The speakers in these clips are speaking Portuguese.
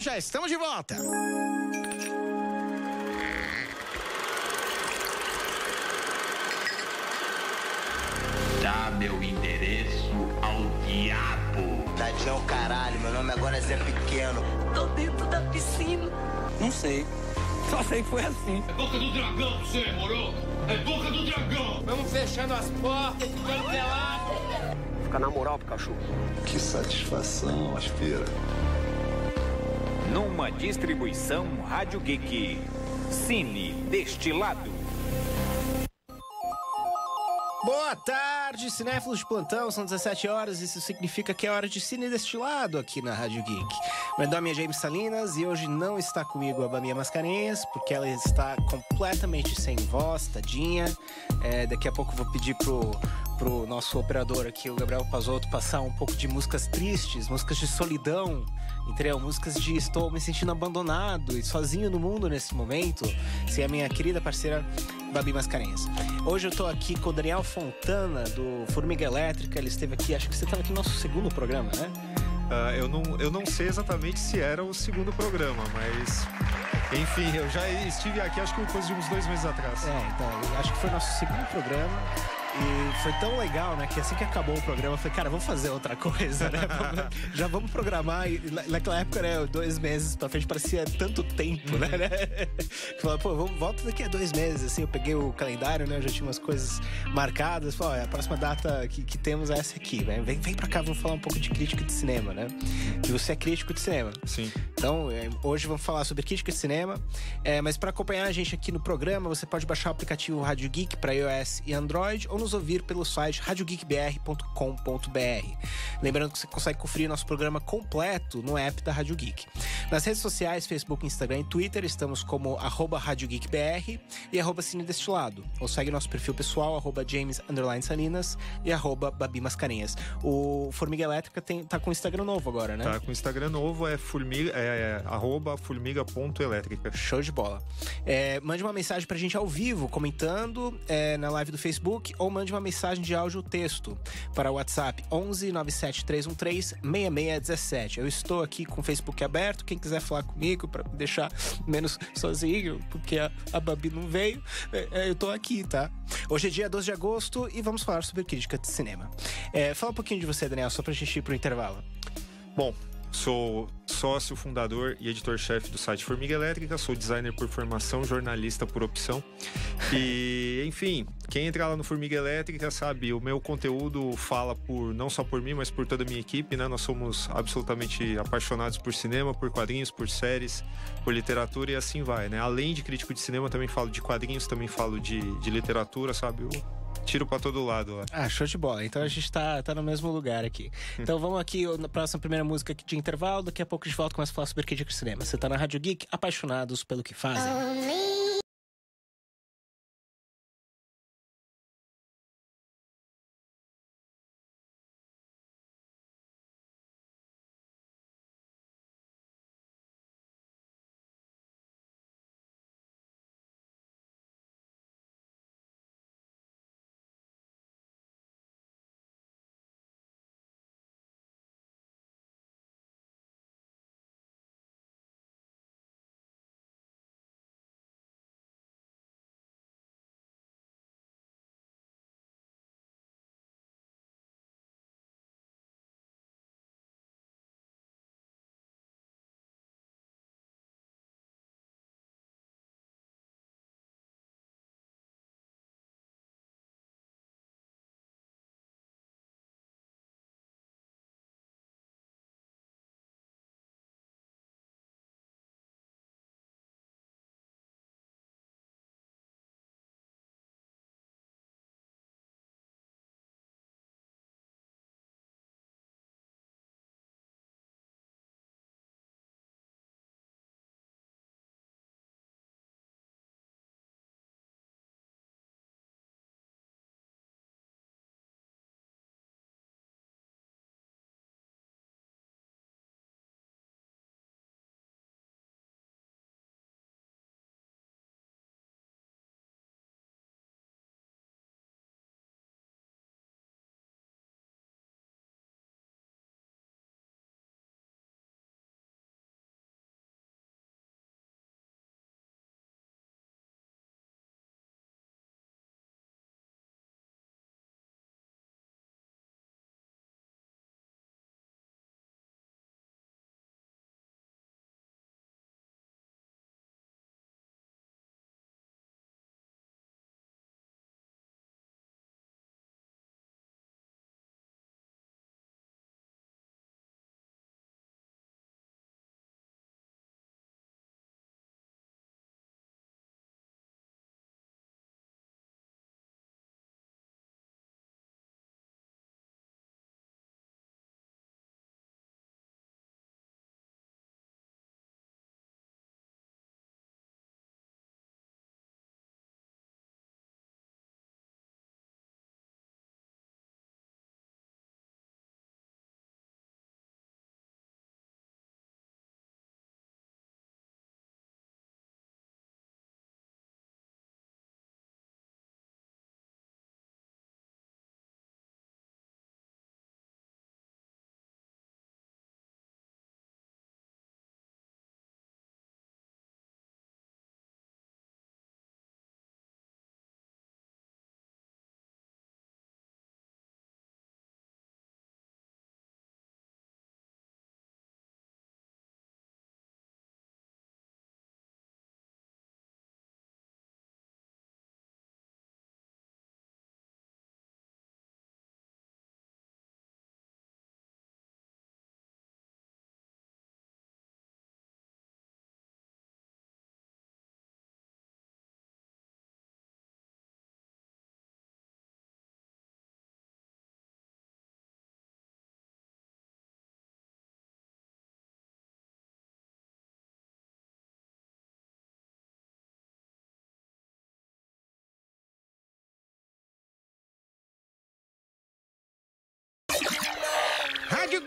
já estamos de volta. Dá meu endereço ao diabo. Tadinho é o caralho, meu nome agora é Zé Pequeno. Tô dentro da piscina. Não sei. Só sei que foi assim. É boca do dragão, você, moro? É boca do dragão. Vamos fechando as portas, ficando pelado. Fica na moral, Pikachu. Que satisfação, aspira. Numa distribuição Rádio Geek. Cine Destilado. Boa tarde, cinéfilos de plantão, são 17 horas, isso significa que é hora de Cine Destilado aqui na Rádio Geek. Meu nome é James Salinas e hoje não está comigo a Babi Mascarenhas, porque ela está completamente sem voz, tadinha. Daqui a pouco eu vou pedir pro nosso operador aqui, o Gabriel Pazotto, passar um pouco de músicas tristes, músicas de solidão, entendeu? Músicas de estou me sentindo abandonado e sozinho no mundo nesse momento, sem a minha querida parceira Babi Mascarenhas. Hoje eu tô aqui com o Daniel Fontana, do Formiga Elétrica. Ele esteve aqui, acho que você estava aqui no nosso segundo programa, né? Eu não sei exatamente se era o segundo programa, mas... Enfim, eu já estive aqui, acho que coisa de uns 2 meses atrás. Então, eu acho que foi nosso segundo programa. E foi tão legal, né, que assim que acabou o programa, eu falei, cara, vamos fazer outra coisa, né? Já vamos programar. E naquela época, né, 2 meses pra frente parecia tanto tempo, né? Falei, pô, volta daqui a 2 meses, assim. Eu peguei o calendário, né, eu já tinha umas coisas marcadas. Falei, a próxima data que temos é essa aqui, né? Vem pra cá, vamos falar um pouco de crítica de cinema, né? E você é crítico de cinema. Sim. Então, hoje vamos falar sobre crítica de cinema. Mas para acompanhar a gente aqui no programa, você pode baixar o aplicativo Rádio Geek para iOS e Android ou nos ouvir pelo site radiogeekbr.com.br. Lembrando que você consegue conferir nosso programa completo no app da Rádio Geek. Nas redes sociais, Facebook, Instagram e Twitter, estamos como @radiogeekbr e @cinedestilado. Ou segue nosso perfil pessoal, @James_Salinas e @Babi Mascarenhas. O Formiga Elétrica tá com Instagram novo agora, né? Tá com Instagram novo, @formiga.elétrica. Show de bola. Mande uma mensagem pra gente ao vivo, comentando na live do Facebook, ou mande uma mensagem de áudio ou texto para o WhatsApp 11 97 313 6617. Eu estou aqui com o Facebook aberto, quem quiser falar comigo para me deixar menos sozinho, porque a Babi não veio, eu tô aqui, tá? Hoje é dia 12 de agosto e vamos falar sobre crítica de cinema. Fala um pouquinho de você, Daniel, só pra gente ir pro intervalo. Bom, sou sócio, fundador e editor-chefe do site Formiga Elétrica, sou designer por formação, jornalista por opção. E, enfim, quem entrar lá no Formiga Elétrica sabe, o meu conteúdo fala não só por mim, mas por toda a minha equipe, né? Nós somos absolutamente apaixonados por cinema, por quadrinhos, por séries, por literatura e assim vai, né? Além de crítico de cinema, também falo de quadrinhos, também falo de literatura, sabe? Tiro pra todo lado, ó. Show de bola. Então a gente tá no mesmo lugar aqui. Então vamos aqui na próxima primeira música aqui de intervalo. Daqui a pouco a gente volta e começa a falar sobre crítica de cinema. Você tá na Rádio Geek, apaixonados pelo que fazem.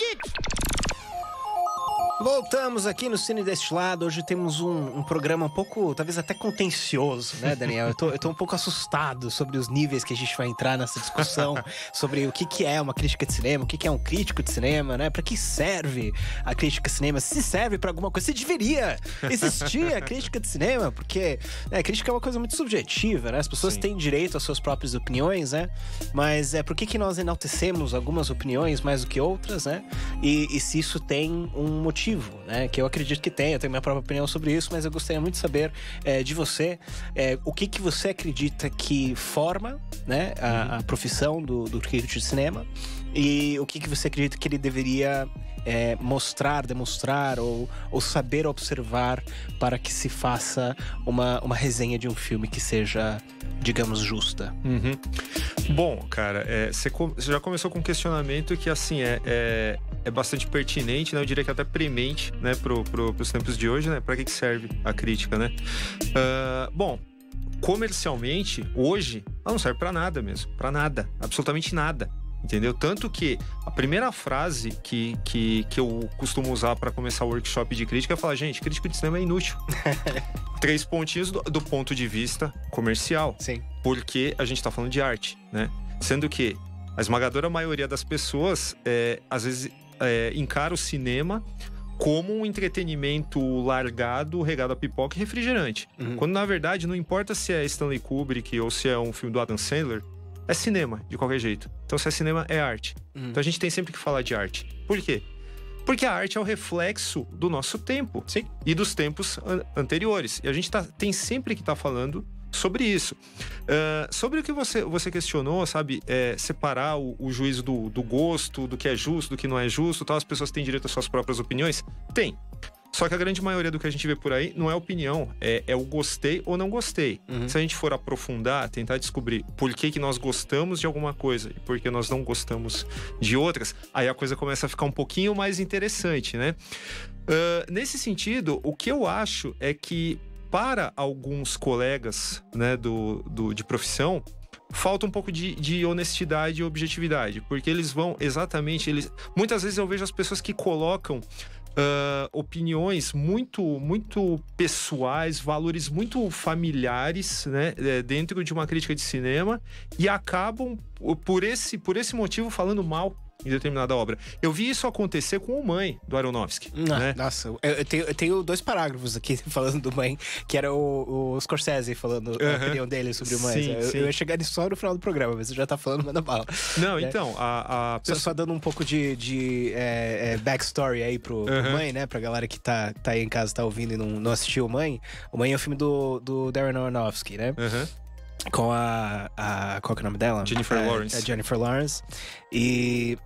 Geek! Voltamos aqui no Cine Destilado. Hoje temos um programa um pouco, talvez até contencioso, né, Daniel? Eu tô um pouco assustado sobre os níveis que a gente vai entrar nessa discussão sobre o que é uma crítica de cinema, o que é um crítico de cinema, né? Pra que serve a crítica de cinema? Se serve pra alguma coisa, se deveria existir a crítica de cinema, porque a crítica é uma coisa muito subjetiva, né? As pessoas têm direito às suas próprias opiniões, né? Mas por que nós enaltecemos algumas opiniões mais do que outras, né? E se isso tem um motivo, né? Que eu acredito que tem, eu tenho minha própria opinião sobre isso, mas eu gostaria muito de saber de você o que você acredita que forma, né, a profissão do crítico de cinema, e o que você acredita que ele deveria mostrar, demonstrar ou saber observar para que se faça uma resenha de um filme que seja, digamos, justa. Bom, cara, você já começou com um questionamento que, assim, é bastante pertinente, né? Eu diria que até premente, né, pros tempos de hoje, né? Pra que serve a crítica, né? Bom, comercialmente, hoje, ela não serve pra nada mesmo. Pra nada. Absolutamente nada. Entendeu? Tanto que a primeira frase que eu costumo usar para começar o workshop de crítica é falar: gente, crítico de cinema é inútil. 3 pontinhos do ponto de vista comercial. Sim. Porque a gente tá falando de arte, né? Sendo que a esmagadora maioria das pessoas, às vezes, encara o cinema como um entretenimento largado, regado a pipoca e refrigerante. Quando, na verdade, não importa se é Stanley Kubrick ou se é um filme do Adam Sandler, é cinema, de qualquer jeito. Então, se é cinema, é arte. Então, a gente tem sempre que falar de arte. Por quê? Porque a arte é o reflexo do nosso tempo. Sim. E dos tempos anteriores. E a gente tem sempre que estar falando sobre isso. Sobre o que você questionou, sabe? Separar o juízo do gosto, do que é justo, do que não é justo, tal. As pessoas têm direito às suas próprias opiniões? Tem. Só que a grande maioria do que a gente vê por aí não é opinião, é o gostei ou não gostei. Se a gente for aprofundar, tentar descobrir por que nós gostamos de alguma coisa e por que nós não gostamos de outras, aí a coisa começa a ficar um pouquinho mais interessante, né? Nesse sentido, o que eu acho é que para alguns colegas, né, de profissão, falta um pouco de honestidade e objetividade, porque eles vão exatamente... Muitas vezes eu vejo as pessoas que colocam opiniões muito pessoais, valores muito familiares, né, dentro de uma crítica de cinema, e acabam, por esse motivo, falando mal em determinada obra. Eu vi isso acontecer com o Mãe, do Aronofsky. Né? Nossa, eu tenho 2 parágrafos aqui falando do Mãe, que era o Scorsese falando a opinião dele sobre o Mãe. Eu ia chegar nisso só no final do programa, mas você já tá falando, manda bala. Não, né? Então, a pessoa... Só dando um pouco de backstory aí pro Mãe, né? Pra galera que tá aí em casa, tá ouvindo e não assistiu o Mãe. O Mãe é o filme do Darren Aronofsky, né? Com qual que é o nome dela? Jennifer Lawrence. Jennifer Lawrence. E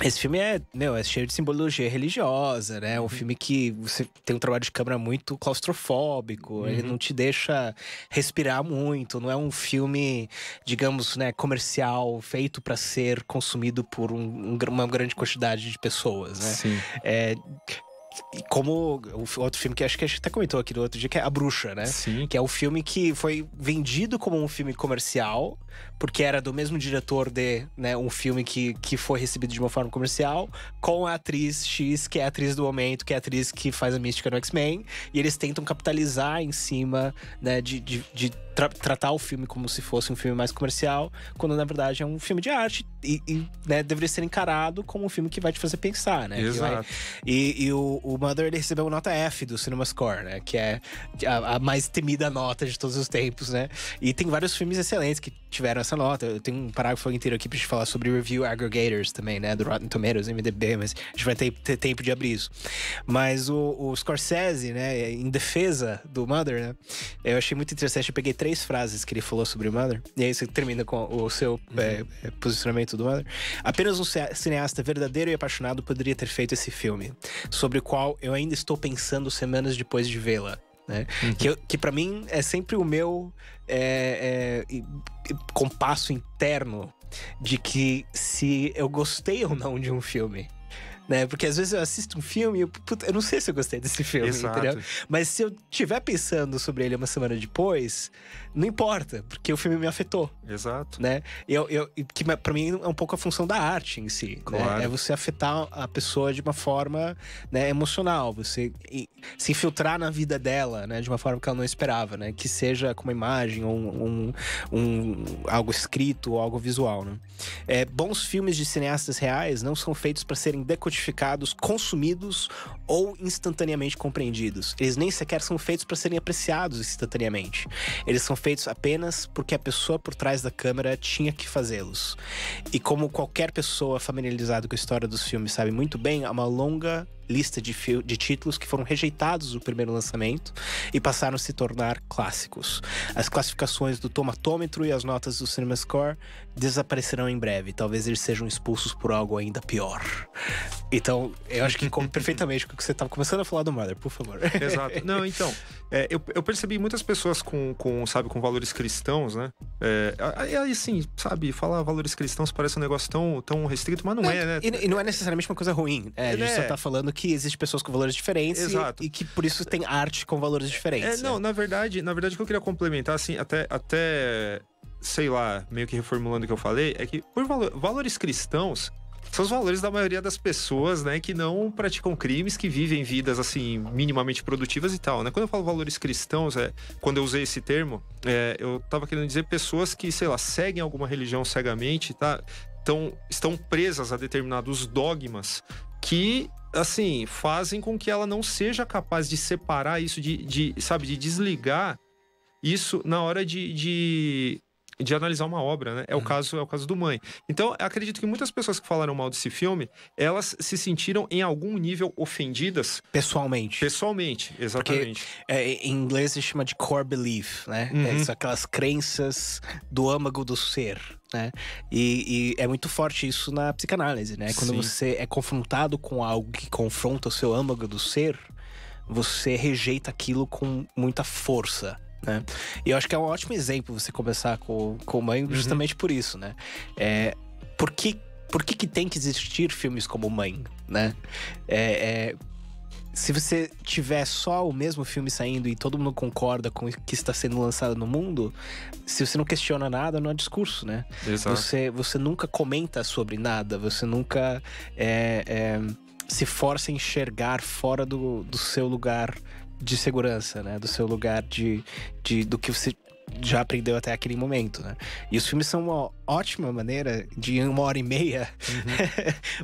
esse filme é cheio de simbologia religiosa, né? Um filme que você tem um trabalho de câmera muito claustrofóbico, ele não te deixa respirar muito, não é um filme, digamos, né, comercial, feito para ser consumido por uma grande quantidade de pessoas, né? Sim. Como o outro filme que acho que a gente até comentou aqui no outro dia, que é A Bruxa, né? Sim. Que é um filme que foi vendido como um filme comercial, porque era do mesmo diretor de, né, um filme que foi recebido de uma forma comercial, com a atriz X, que é a atriz do momento, que é a atriz que faz a Mística no X-Men, e eles tentam capitalizar em cima, né, de tratar o filme como se fosse um filme mais comercial, quando na verdade é um filme de arte e né, deveria ser encarado como um filme que vai te fazer pensar, né? Exato. E o Mother, ele recebeu nota F do CinemaScore, né? Que é a mais temida nota de todos os tempos, né? E tem vários filmes excelentes que tiveram essa nota. Eu tenho um parágrafo inteiro aqui pra gente falar sobre review aggregators também, né? Do Rotten Tomatoes, MDB, mas a gente vai ter tempo de abrir isso. Mas o Scorsese, né? Em defesa do Mother, né? Eu achei muito interessante. Eu peguei 3 frases que ele falou sobre o Mother. E aí você termina com o seu posicionamento do Mother. Apenas um cineasta verdadeiro e apaixonado poderia ter feito esse filme, sobre o qual eu ainda estou pensando semanas depois de vê-la. Né? Que pra mim é sempre o meu compasso interno de que se eu gostei ou não de um filme, né? Porque às vezes eu assisto um filme e eu não sei se eu gostei desse filme, Exato. entendeu? Mas se eu estiver pensando sobre ele uma semana depois, não importa, porque o filme me afetou, Exato. né? Que pra mim é um pouco a função da arte em si, Claro. né? É você afetar a pessoa de uma forma, né, emocional, você se infiltrar na vida dela, né, de uma forma que ela não esperava, né? Que seja com uma imagem ou algo escrito ou algo visual, né? Bons filmes de cineastas reais não são feitos para serem decodificados, consumidos ou instantaneamente compreendidos. Eles nem sequer são feitos para serem apreciados instantaneamente. Eles são feitos apenas porque a pessoa por trás da câmera tinha que fazê-los. E como qualquer pessoa familiarizada com a história dos filmes sabe muito bem, há uma longa lista de títulos que foram rejeitados no primeiro lançamento e passaram a se tornar clássicos. As classificações do tomatômetro e as notas do CinemaScore desaparecerão em breve. Talvez eles sejam expulsos por algo ainda pior. Então, eu acho que come perfeitamente com o que você estava começando a falar do Mother, por favor. Exato. Não, então, eu percebi muitas pessoas com valores cristãos, né? Aí, assim, sabe, falar valores cristãos parece um negócio tão restrito, mas não é, né? E não é necessariamente uma coisa ruim. A gente só tá falando que existem pessoas com valores diferentes. Exato. E que por isso tem arte com valores diferentes. Não, na verdade, o que eu queria complementar, assim, até sei lá, meio que reformulando o que eu falei, é que por valores cristãos são os valores da maioria das pessoas, né, que não praticam crimes, que vivem vidas, assim, minimamente produtivas e tal, né? Quando eu falo valores cristãos, quando eu usei esse termo, eu tava querendo dizer pessoas que, sei lá, seguem alguma religião cegamente, tá? Estão presas a determinados dogmas que, assim, fazem com que ela não seja capaz de separar isso, de desligar isso na hora de analisar uma obra, né? É o caso do Mãe. Então, acredito que muitas pessoas que falaram mal desse filme, elas se sentiram em algum nível ofendidas. Pessoalmente, exatamente. Porque, em inglês se chama de core belief, né? São aquelas crenças do âmago do ser, né? E é muito forte isso na psicanálise, né? Quando você é confrontado com algo que confronta o seu âmago do ser, você rejeita aquilo com muita força, né? E eu acho que é um ótimo exemplo você começar com Mãe justamente por isso, né? Por que tem que existir filmes como Mãe, né? Se você tiver só o mesmo filme saindo e todo mundo concorda com o que está sendo lançado no mundo, se você não questiona nada, não há discurso, né? Exato. Você nunca comenta sobre nada, você nunca se força a enxergar fora do seu lugar de segurança, né? Do seu lugar do que você já aprendeu até aquele momento, né? E os filmes são uma ótima maneira de, em 1h30,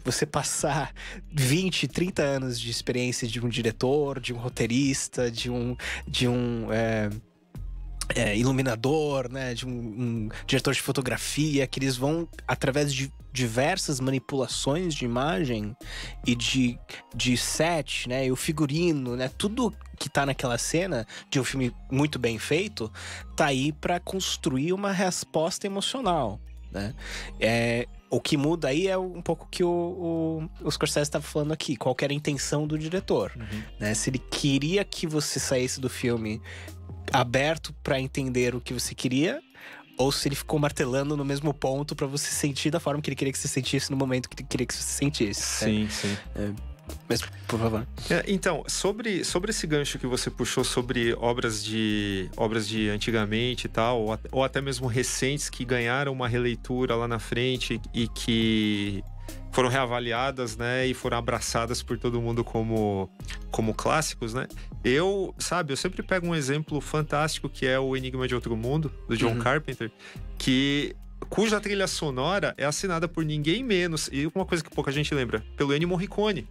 você passar 20, 30 anos de experiência de um diretor, de um roteirista, de um iluminador, né? De um diretor de fotografia, que eles vão, através de diversas manipulações de imagem e de set, né? E o figurino, né? Tudo que tá naquela cena de um filme muito bem feito, tá aí pra construir uma resposta emocional, né? O que muda aí é um pouco que o Scorsese estava falando aqui. Qual que era a intenção do diretor, né? Se ele queria que você saísse do filme aberto pra entender o que você queria, ou se ele ficou martelando no mesmo ponto pra você sentir da forma que ele queria que você sentisse no momento que ele queria que você sentisse. Sim. Mas, por favor. Então, sobre esse gancho que você puxou sobre obras de antigamente e tal, ou até mesmo recentes que ganharam uma releitura lá na frente e que foram reavaliadas, né, e foram abraçadas por todo mundo como clássicos, né? Eu sempre pego um exemplo fantástico que é o Enigma de Outro Mundo, do John Carpenter, cuja trilha sonora é assinada por ninguém menos, e uma coisa que pouca gente lembra, pelo Ennio Morricone,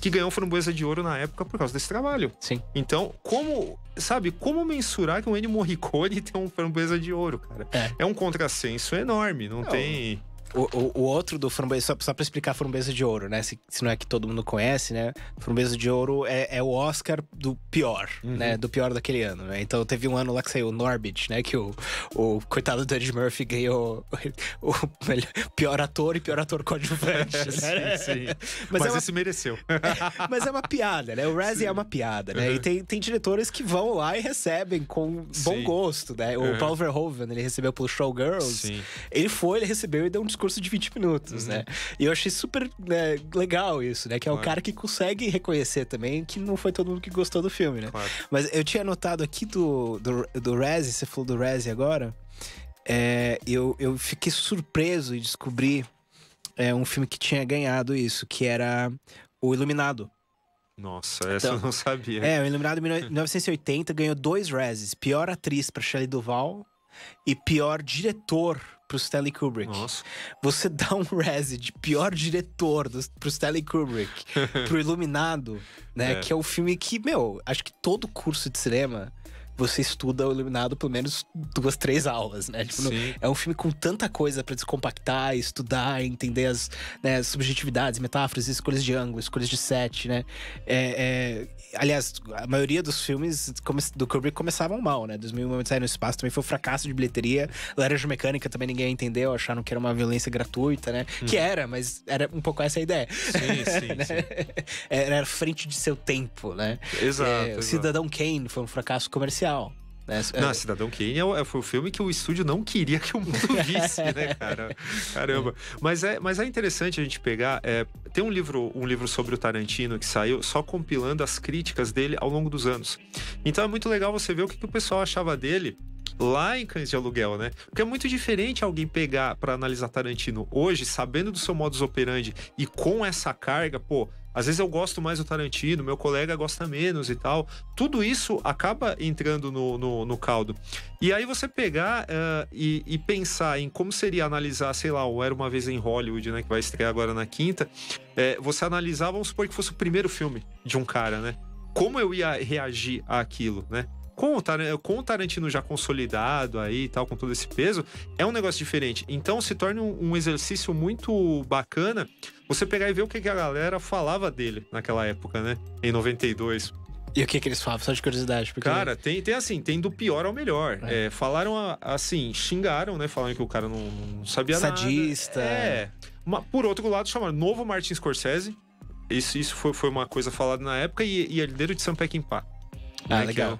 que ganhou Framboesa de Ouro na época por causa desse trabalho. Sim. Então, como mensurar que um Ennio Morricone tem um Framboesa de Ouro, cara? É um contrassenso enorme, não tem... O outro do Framboesa, só pra explicar Framboesa de Ouro, né? Se não é que todo mundo conhece, né? Framboesa de Ouro é o Oscar do pior, né? Do pior daquele ano, né? Então teve um ano lá que saiu o Norbit, né? Que o coitado do Eddie Murphy ganhou o pior ator e pior ator coadjuvante. Né? Sim. Mas esse mereceu. Mas é uma piada, né? O Razzie é uma piada, né? E tem diretores que vão lá e recebem com bom gosto, né? O Paul Verhoeven, ele recebeu pelo Showgirls. Sim. Ele recebeu e deu um discurso discurso de 20 minutos, né? E eu achei super legal isso, né? Que é o cara que consegue reconhecer também que não foi todo mundo que gostou do filme, né? Claro. Mas eu tinha notado aqui do Razzie, você falou do Razzie agora, eu fiquei surpreso em descobrir um filme que tinha ganhado isso, que era O Iluminado. Nossa, essa eu não sabia. O Iluminado em 1980 ganhou 2 Razzies. Pior atriz para Shelley Duvall e pior diretor pro Stanley Kubrick. Nossa. Você dá um Razzie de pior diretor pro Stanley Kubrick pro Iluminado, né? Que é o filme que, acho que todo curso de cinema você estuda o Iluminado pelo menos 2, 3 aulas, né? Tipo, é um filme com tanta coisa pra descompactar, estudar, entender as subjetividades, metáforas, escolhas de ângulo, escolhas de set, né? Aliás, a maioria dos filmes do Kubrick começavam mal, né? 2001 Uma Odisseia no Espaço também foi um fracasso de bilheteria. Laranja Mecânica também ninguém entendeu, acharam que era uma violência gratuita, né? Que era, mas era um pouco essa a ideia. Sim. Era frente de seu tempo, né? Exato. Cidadão Kane foi um fracasso comercial. Não, Cidadão Kane foi o filme que o estúdio não queria que o mundo visse, né, cara? Caramba. Mas é interessante a gente pegar... tem um livro sobre o Tarantino que saiu só compilando as críticas dele ao longo dos anos. Então é muito legal você ver o que o pessoal achava dele lá em Cães de Aluguel, né? Porque é muito diferente alguém pegar pra analisar Tarantino hoje, sabendo do seu modus operandi e com essa carga, às vezes eu gosto mais do Tarantino, meu colega gosta menos e tal. Tudo isso acaba entrando no caldo. E aí você pegar e pensar em como seria analisar, sei lá, o Era Uma Vez em Hollywood, né? Que vai estrear agora na quinta. Você analisar, vamos supor que fosse o primeiro filme de um cara, né? Como eu ia reagir àquilo, né? Com o Tarantino já consolidado aí e tal, com todo esse peso, é um negócio diferente. Então se torna um exercício muito bacana você pegar e ver o que a galera falava dele naquela época, né? Em 92. E o que eles falavam? Só de curiosidade. Porque... Cara, tem do pior ao melhor. Falaram assim, xingaram, né? Falaram que o cara não sabia Sadista. nada. Por outro lado, chamaram Novo Martin Scorsese. Isso foi uma coisa falada na época. E herdeiro de Sam Peckinpah. Legal.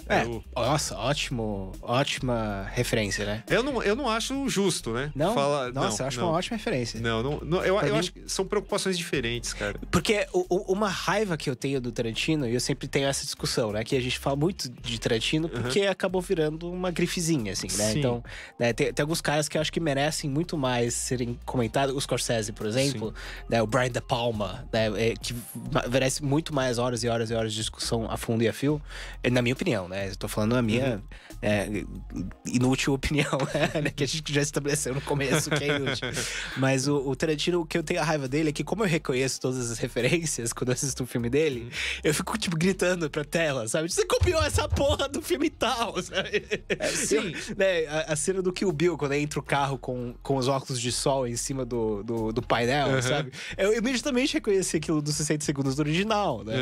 Nossa, ótima referência, né? Eu não acho justo, né? Não? Eu acho uma ótima referência. Eu acho que são preocupações diferentes, cara. Porque uma raiva que eu tenho do Tarantino, e eu sempre tenho essa discussão, né? Que a gente fala muito de Tarantino porque acabou virando uma grifezinha, assim, né? Sim. Então, tem alguns caras que eu acho que merecem muito mais serem comentados. O Scorsese, por exemplo, né? O Brian De Palma, né? Que merece muito mais horas e horas e horas de discussão a fundo e a fio. Na minha opinião, né? Eu tô falando a minha inútil opinião, né? Que a gente já estabeleceu no começo, que é inútil. Mas o Tarantino, o que eu tenho a raiva dele é que, como eu reconheço todas as referências quando eu assisto um filme dele, eu fico, tipo, gritando pra tela, sabe? Você copiou essa porra do filme tal, sabe? Sim. A cena do Kill Bill, quando entra o carro com os óculos de sol em cima do painel, sabe? Eu imediatamente reconheci aquilo dos 60 segundos do original, né?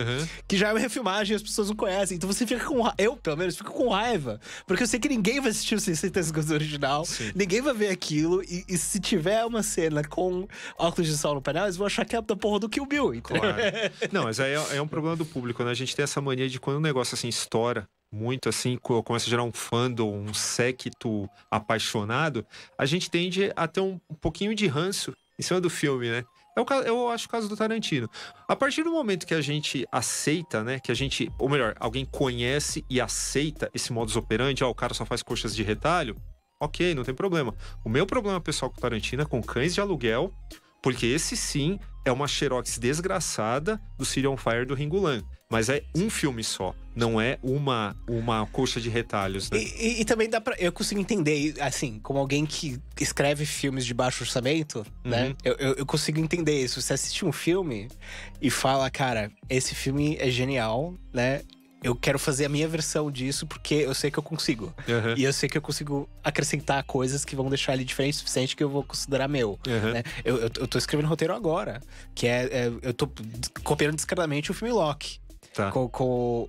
Que já é uma refilmagem e as pessoas não conhecem. Então você fica eu, pelo menos, fico com raiva. Porque eu sei que ninguém vai assistir os 60 segundos do original. Sim. Ninguém vai ver aquilo. E se tiver uma cena com óculos de sol no painel, eles vão achar que é da porra do Kill Bill. Entendeu? Claro. Não, mas aí é um problema do público, né? A gente tem essa mania de quando um negócio assim estoura muito, assim, começa a gerar um fandom, um séquito apaixonado, a gente tende a ter um pouquinho de ranço em cima do filme, né? Eu acho o caso do Tarantino. A partir do momento que a gente aceita, né? Que a gente, ou melhor, alguém conhece e aceita esse modus operandi, o cara só faz coxas de retalho, ok, não tem problema. O meu problema pessoal com o Tarantino é com Cães de Aluguel, porque esse sim é uma xerox desgraçada do City on Fire do Ringo Lam. Mas é um filme só, não é uma coxa de retalhos, né? E também eu consigo entender, assim, como alguém que escreve filmes de baixo orçamento, né? Eu consigo entender isso. Você assiste um filme e fala, cara, esse filme é genial, né? Eu quero fazer a minha versão disso porque eu sei que eu consigo. E eu sei que eu consigo acrescentar coisas que vão deixar ele diferente o suficiente que eu vou considerar meu. Né? Eu tô escrevendo roteiro agora, que eu tô copiando descaradamente o filme Locke. Tá. Com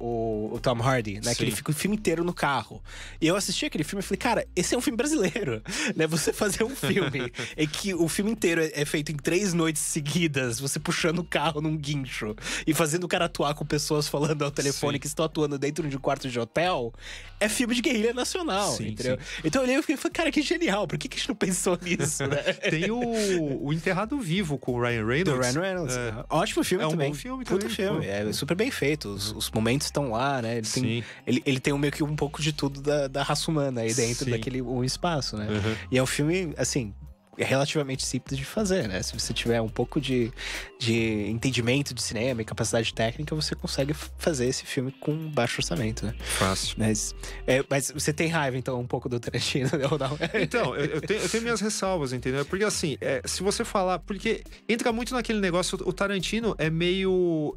o Tom Hardy, né? Sim. Que ele fica o filme inteiro no carro. E eu assisti aquele filme e falei, cara, esse é um filme brasileiro, né? Você fazer um filme em que o filme inteiro é feito em 3 noites seguidas, você puxando o carro num guincho e fazendo o cara atuar com pessoas falando ao telefone que estão atuando dentro de um quarto de hotel, é filme de guerrilha nacional, entendeu? Então eu olhei e falei, cara, que genial, por que a gente não pensou nisso, né? Tem o Enterrado Vivo com o Ryan Reynolds. Do Ryan Reynolds. Ótimo filme também. É um bom filme Puta também. filme. É super bem feito. Os momentos estão lá, né? Ele tem meio que um pouco de tudo da raça humana aí dentro daquele espaço, né? E é um filme, assim, relativamente simples de fazer, né? Se você tiver um pouco de entendimento de cinema e capacidade técnica, você consegue fazer esse filme com baixo orçamento, né? Fácil. Mas você tem raiva, então, um pouco do Tarantino, ou não? Então, eu tenho minhas ressalvas, entendeu? Porque assim, se você falar... Porque entra muito naquele negócio, o Tarantino é meio...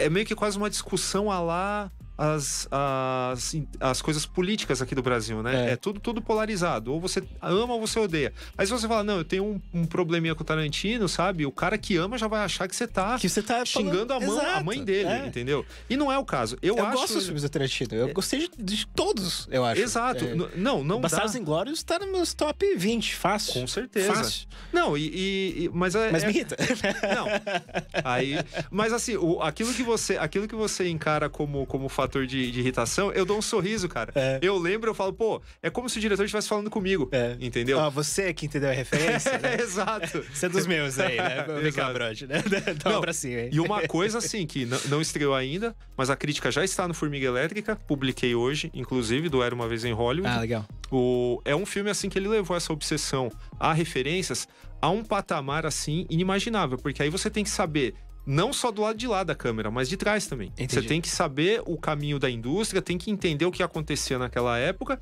É meio que quase uma discussão a lá as coisas políticas aqui do Brasil, né? É tudo polarizado. Ou você ama ou você odeia. Aí se você fala, não, eu tenho um probleminha com o Tarantino, sabe? O cara que ama já vai achar que você tá xingando a mãe dele, entendeu? E não é o caso. Eu gosto dos filmes do Tarantino. Eu gostei de todos, eu acho. Exato. Não Bastardos Inglórios tá nos meus top 20, fácil. Com certeza. Fácil. Não, mas me irrita. Não. Aí, mas assim, aquilo que você encara como fator de irritação, eu dou um sorriso, cara. Eu lembro, eu falo, pô, é como se o diretor estivesse falando comigo, entendeu? Você que entendeu a referência, né? Exato. Você é dos meus aí, né? Vem cá, brode, né? Dá um abracinho aí. E uma coisa, assim, que não estreou ainda, mas a crítica já está no Formiga Elétrica, publiquei hoje, inclusive, do Era Uma Vez em Hollywood. Ah, legal. É um filme, assim, que ele levou essa obsessão a referências a um patamar, assim, inimaginável, porque aí você tem que saber não só do lado de lá da câmera, mas de trás também. Entendi. Você tem que saber o caminho da indústria, tem que entender o que acontecia naquela época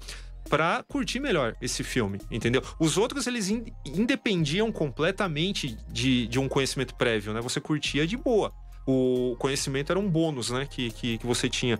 pra curtir melhor esse filme, entendeu? Os outros, eles independiam completamente de um conhecimento prévio, né? Você curtia de boa. O conhecimento era um bônus, né? Que você tinha.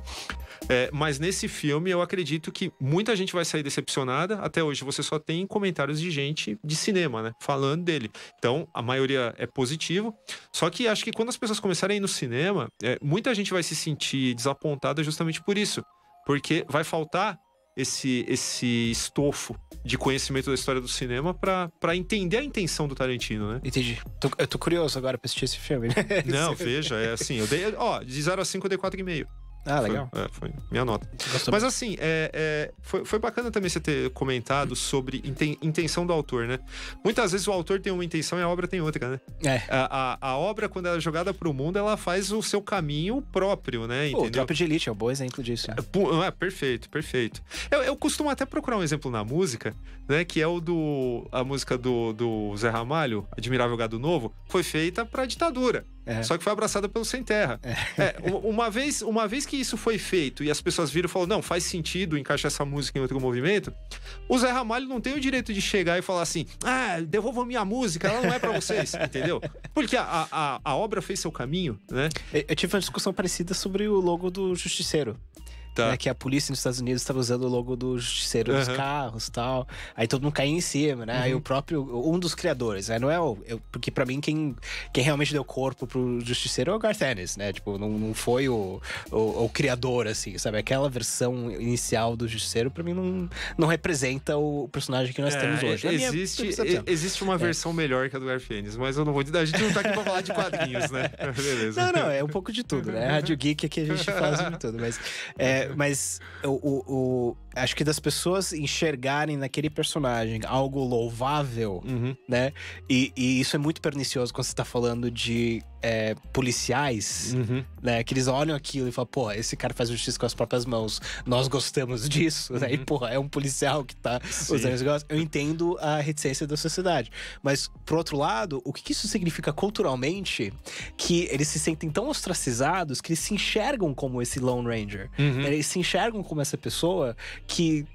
Mas nesse filme, eu acredito que muita gente vai sair decepcionada. Até hoje, você só tem comentários de gente de cinema, né? Falando dele. Então, a maioria é positivo. Só que acho que quando as pessoas começarem a ir no cinema, muita gente vai se sentir desapontada justamente por isso. Porque vai faltar esse estofo de conhecimento da história do cinema pra entender a intenção do Tarantino, né? Entendi. Eu tô curioso agora pra assistir esse filme, né? Não, veja, é assim, eu dei... de 0 a 5 eu dei 4,5. Ah, legal. Foi minha nota. Mas assim, foi bacana também você ter comentado sobre intenção do autor, né? Muitas vezes o autor tem uma intenção e a obra tem outra, né? A obra, quando ela é jogada pro mundo, ela faz o seu caminho próprio, né? Entendeu? O Tropa de Elite é um bom exemplo disso. Perfeito. Eu costumo até procurar um exemplo na música, né? Que é a música do Zé Ramalho, Admirável Gado Novo, foi feita pra ditadura. Só que foi abraçada pelo Sem Terra. Uma vez que isso foi feito e as pessoas viram e falaram, não, faz sentido encaixar essa música em outro movimento, o Zé Ramalho não tem o direito de chegar e falar assim, devolvam minha música, ela não é pra vocês, entendeu? Porque a obra fez seu caminho, né? Eu tive uma discussão parecida sobre o logo do Justiceiro. Tá. Que a polícia nos Estados Unidos estava usando o logo do Justiceiro dos carros e tal. Aí todo mundo caía em cima, né? Aí o próprio... Um dos criadores, né? Não é porque pra mim quem realmente deu corpo pro Justiceiro é o Garth Ennis, né? Tipo, não foi o criador, assim, sabe? Aquela versão inicial do Justiceiro pra mim não representa o personagem que nós temos hoje. Existe uma versão melhor que a do Garth Ennis, mas eu não vou... A gente não tá aqui pra falar de quadrinhos, né? Beleza. Não, é um pouco de tudo, né? Rádio Geek aqui a gente faz de tudo, mas acho que das pessoas enxergarem naquele personagem algo louvável, né? E isso é muito pernicioso quando você tá falando de policiais, né? Que eles olham aquilo e falam, pô, esse cara faz justiça com as próprias mãos, nós gostamos disso, né? E, porra, é um policial que tá usando esse negócio. Eu entendo a reticência da sociedade. Mas, por outro lado, o que isso significa culturalmente? Que eles se sentem tão ostracizados que eles se enxergam como esse Lone Ranger. Eles se enxergam como essa pessoa que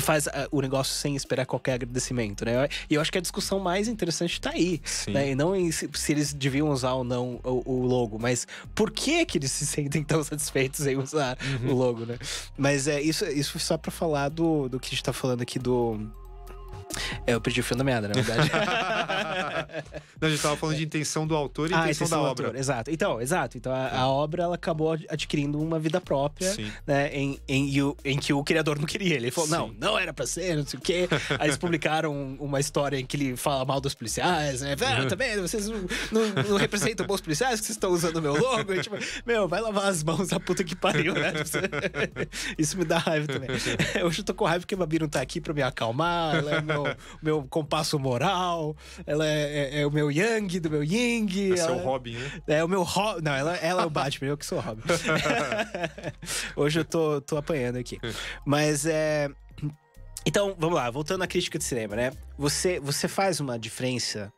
faz o negócio sem esperar qualquer agradecimento, né? E eu acho que a discussão mais interessante tá aí, né? E não em se eles deviam usar ou não o logo, mas por que eles se sentem tão satisfeitos em usar o logo, né? Mas isso só pra falar do que a gente tá falando aqui do... Eu perdi o fio da meada, na verdade. Não, a gente tava falando de intenção do autor e intenção da obra. Autor, exato. Então, a obra ela acabou adquirindo uma vida própria, né? Em que o criador não queria. Ele falou, não era pra ser, não sei o quê. Aí eles publicaram uma história em que ele fala mal dos policiais, né? Também, vocês não representam bons policiais que vocês estão usando o meu logo. E, tipo, vai lavar as mãos, a puta que pariu, né? Isso me dá raiva também. Hoje eu tô com raiva porque a Babi não tá aqui pra me acalmar. Ela é meu compasso moral. Ela é o meu yang do meu ying. Esse é o Robin, né? É o meu Robin. Não, ela é o Batman, eu que sou o Robin. Hoje eu tô apanhando aqui. Mas então, vamos lá, voltando à crítica de cinema, né? Você faz uma diferença.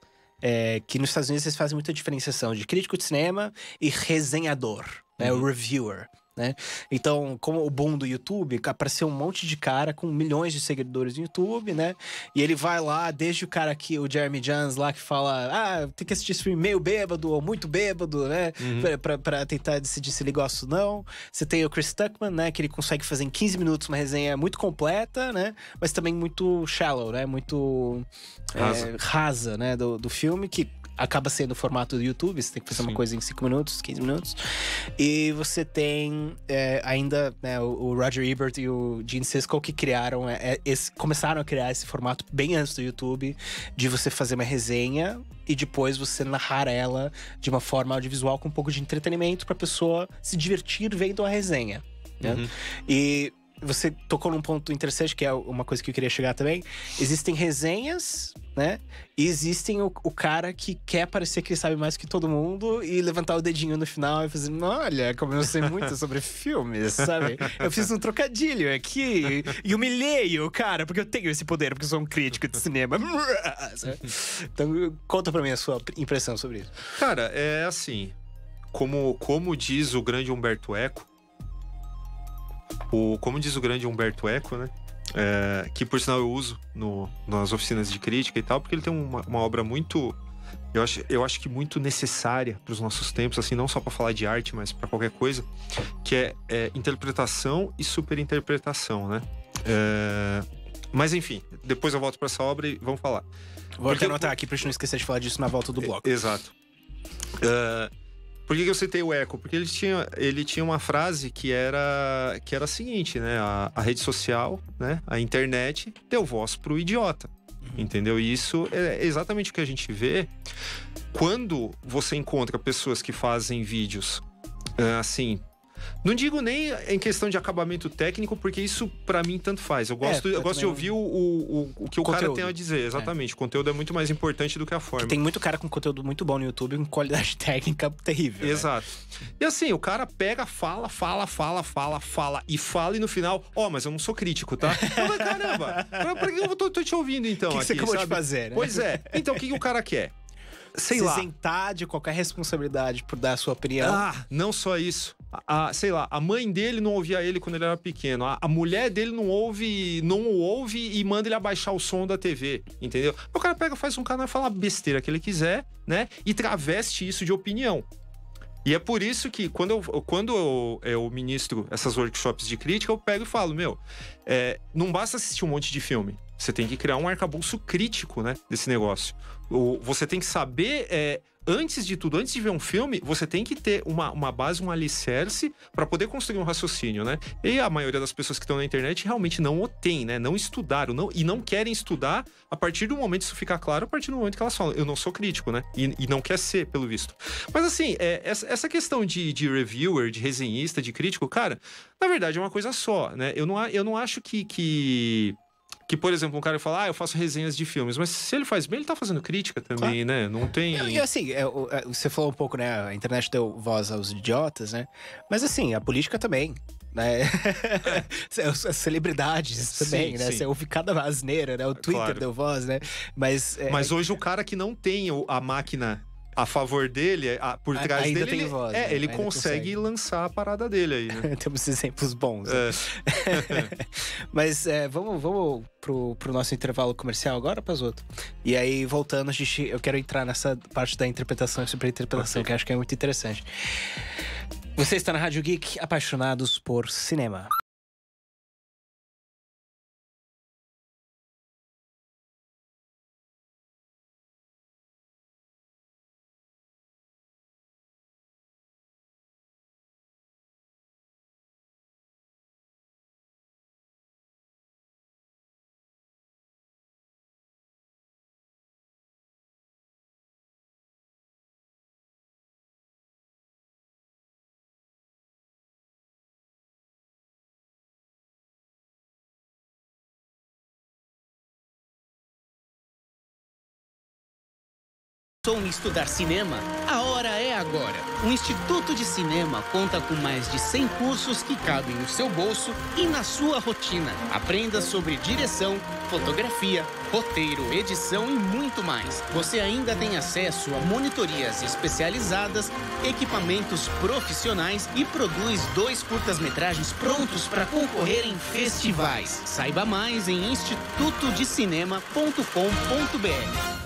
Que nos Estados Unidos eles fazem muita diferenciação de crítico de cinema e resenhador, né? O reviewer. Né? Então, como o boom do YouTube, apareceu um monte de cara com milhões de seguidores no YouTube, né? E ele vai lá, desde o cara que o Jeremy Jahns lá que fala, tem que assistir esse filme meio bêbado ou muito bêbado, né? Pra tentar decidir se ele gosta ou não. Você tem o Chris Tuckman, né? Que ele consegue fazer em 15 minutos uma resenha muito completa, né? Mas também muito shallow, né? Muito rasa, né? Do filme, que acaba sendo o formato do YouTube, você tem que fazer uma coisa em 5 minutos, 15 minutos. E você tem ainda, né, o Roger Ebert e o Gene Siskel que criaram, começaram a criar esse formato bem antes do YouTube, de você fazer uma resenha e depois você narrar ela de uma forma audiovisual com um pouco de entretenimento pra pessoa se divertir vendo a resenha, né? E você tocou num ponto interessante, que é uma coisa que eu queria chegar também. Existem resenhas, né? E existem o cara que quer parecer que ele sabe mais que todo mundo e levantar o dedinho no final e fazer, olha, como eu sei muito sobre filmes, sabe? Eu fiz um trocadilho aqui e humilhei o cara, porque eu tenho esse poder, porque eu sou um crítico de cinema. Então, conta pra mim a sua impressão sobre isso. Cara, é assim, como diz o grande Umberto Eco, né? Que por sinal eu uso nas oficinas de crítica e tal, porque ele tem uma obra muito, eu acho que muito necessária para os nossos tempos, assim, não só para falar de arte, mas para qualquer coisa, que é interpretação e superinterpretação, né? Mas enfim, depois eu volto para essa obra e vamos falar. Vou até anotar aqui pra gente não esquecer de falar disso na volta do bloco. Exato. Por que eu citei o Eco? Porque ele tinha uma frase que era a seguinte, né? A rede social, né? A internet deu voz pro idiota. Entendeu? E isso é exatamente o que a gente vê quando você encontra pessoas que fazem vídeos assim. Não digo nem em questão de acabamento técnico, porque isso pra mim tanto faz. Eu gosto de ouvir o que o cara tem a dizer. Exatamente. O conteúdo é muito mais importante do que a forma. Tem muito cara com conteúdo muito bom no YouTube, com qualidade técnica terrível. Exato. Né? E assim, o cara pega, fala e no final, mas eu não sou crítico, tá? Mas caramba, pra que eu tô te ouvindo então? O que você acabou de fazer, né? Pois é. Então o que o cara quer? Se isentar de qualquer responsabilidade por dar a sua opinião. Não só isso. A mãe dele não ouvia ele quando ele era pequeno. A mulher dele não o ouve e manda ele abaixar o som da TV, entendeu? O cara pega, faz um canal e fala a besteira que ele quiser, né? E traveste isso de opinião. E é por isso que quando eu ministro essas workshops de crítica, eu pego e falo, não basta assistir um monte de filme. Você tem que criar um arcabouço crítico, né, desse negócio. Você tem que saber, antes de tudo, antes de ver um filme, você tem que ter uma base, um alicerce para poder construir um raciocínio, né? E a maioria das pessoas que estão na internet realmente não o tem, né? Não estudaram, e não querem estudar a partir do momento, isso fica claro, a partir do momento que elas falam, eu não sou crítico, né? E não quer ser, pelo visto. Mas assim, essa questão de reviewer, de resenhista, de crítico, cara, na verdade é uma coisa só, né? Eu não acho que, por exemplo, um cara fala, eu faço resenhas de filmes, mas se ele faz bem, ele tá fazendo crítica também, né? Não tem... E assim, você falou um pouco, né? A internet deu voz aos idiotas, né? Mas assim, a política também, né? As celebridades também, né? Sim. Você ouve cada asneira, né? O Twitter deu voz, né? Mas hoje o cara que não tem a máquina a favor dele, por trás ainda dele, tem voz, ele consegue lançar a parada dele aí, né? Temos exemplos bons. Né? Mas vamos pro nosso intervalo comercial agora, Pazotto? E aí, voltando, eu quero entrar nessa parte da interpretação e superinterpretação, que eu acho que é muito interessante. Você está na Rádio Geek, apaixonados por cinema. Pensou em estudar cinema? A hora é agora. O Instituto de Cinema conta com mais de 100 cursos que cabem no seu bolso e na sua rotina. Aprenda sobre direção, fotografia, roteiro, edição e muito mais. Você ainda tem acesso a monitorias especializadas, equipamentos profissionais e produz 2 curtas-metragens prontos para concorrer em festivais. Saiba mais em institutodecinema.com.br.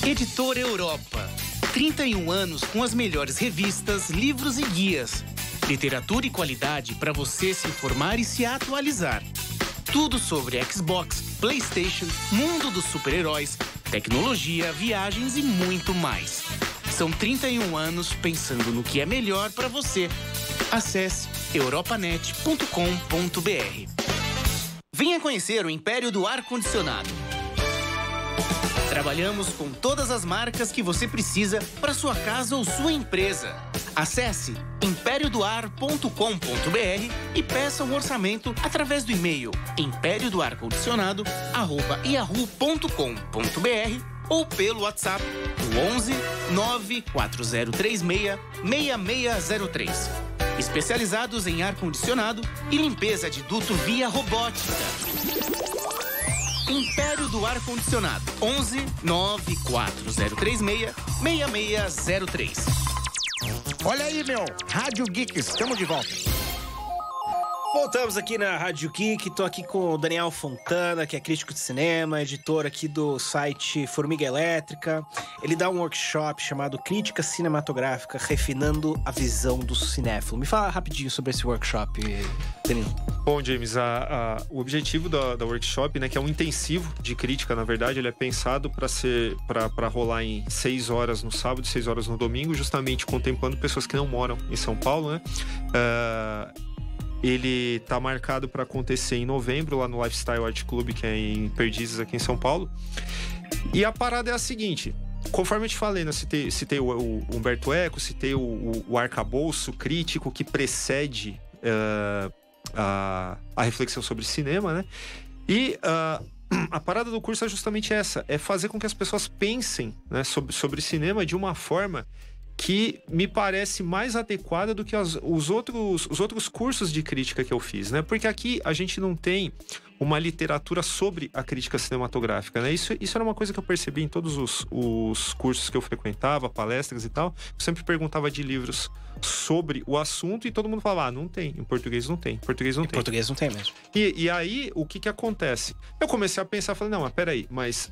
Editora Europa. 31 anos com as melhores revistas, livros e guias. Literatura e qualidade para você se informar e se atualizar. Tudo sobre Xbox, PlayStation, mundo dos super-heróis, tecnologia, viagens e muito mais. São 31 anos pensando no que é melhor para você. Acesse europanet.com.br. Venha conhecer o Império do Ar-Condicionado. Trabalhamos com todas as marcas que você precisa para sua casa ou sua empresa. Acesse imperiodoar.com.br e peça um orçamento através do e-mail imperiodoarcondicionado@yahoo.com.br ou pelo WhatsApp 11 94036 6603. Especializados em ar-condicionado e limpeza de duto via robótica. Império do Ar-Condicionado. 11 94036 6603. Olha aí, meu. Rádio Geek, estamos de volta. Voltamos aqui na Rádio Geek. Tô aqui com o Daniel Fontana, que é crítico de cinema, editor aqui do site Formiga Elétrica. Ele dá um workshop chamado Crítica Cinematográfica, refinando a visão do cinéfilo. Me fala rapidinho sobre esse workshop, Daniel. Bom, James, o objetivo da workshop, né, que é um intensivo de crítica, na verdade, ele é pensado para rolar em 6 horas no sábado e 6 horas no domingo, justamente contemplando pessoas que não moram em São Paulo, né? Ele tá marcado para acontecer em novembro, lá no Lifestyle Art Club, que é em Perdizes, aqui em São Paulo. E a parada é a seguinte: conforme eu te falei, né, citei o Humberto Eco, citei o arcabouço crítico que precede a reflexão sobre cinema, né? E a parada do curso é justamente essa: é fazer com que as pessoas pensem, né, sobre cinema de uma forma que me parece mais adequada do que os outros cursos de crítica que eu fiz, né? Porque aqui a gente não tem uma literatura sobre a crítica cinematográfica, né? Isso era uma coisa que eu percebi em todos os cursos que eu frequentava, palestras e tal. Eu sempre perguntava de livros sobre o assunto e todo mundo falava, não tem, em português não tem, em português não tem. Em português não tem mesmo. E aí, o que acontece? Eu comecei a pensar, falei, não, mas peraí, mas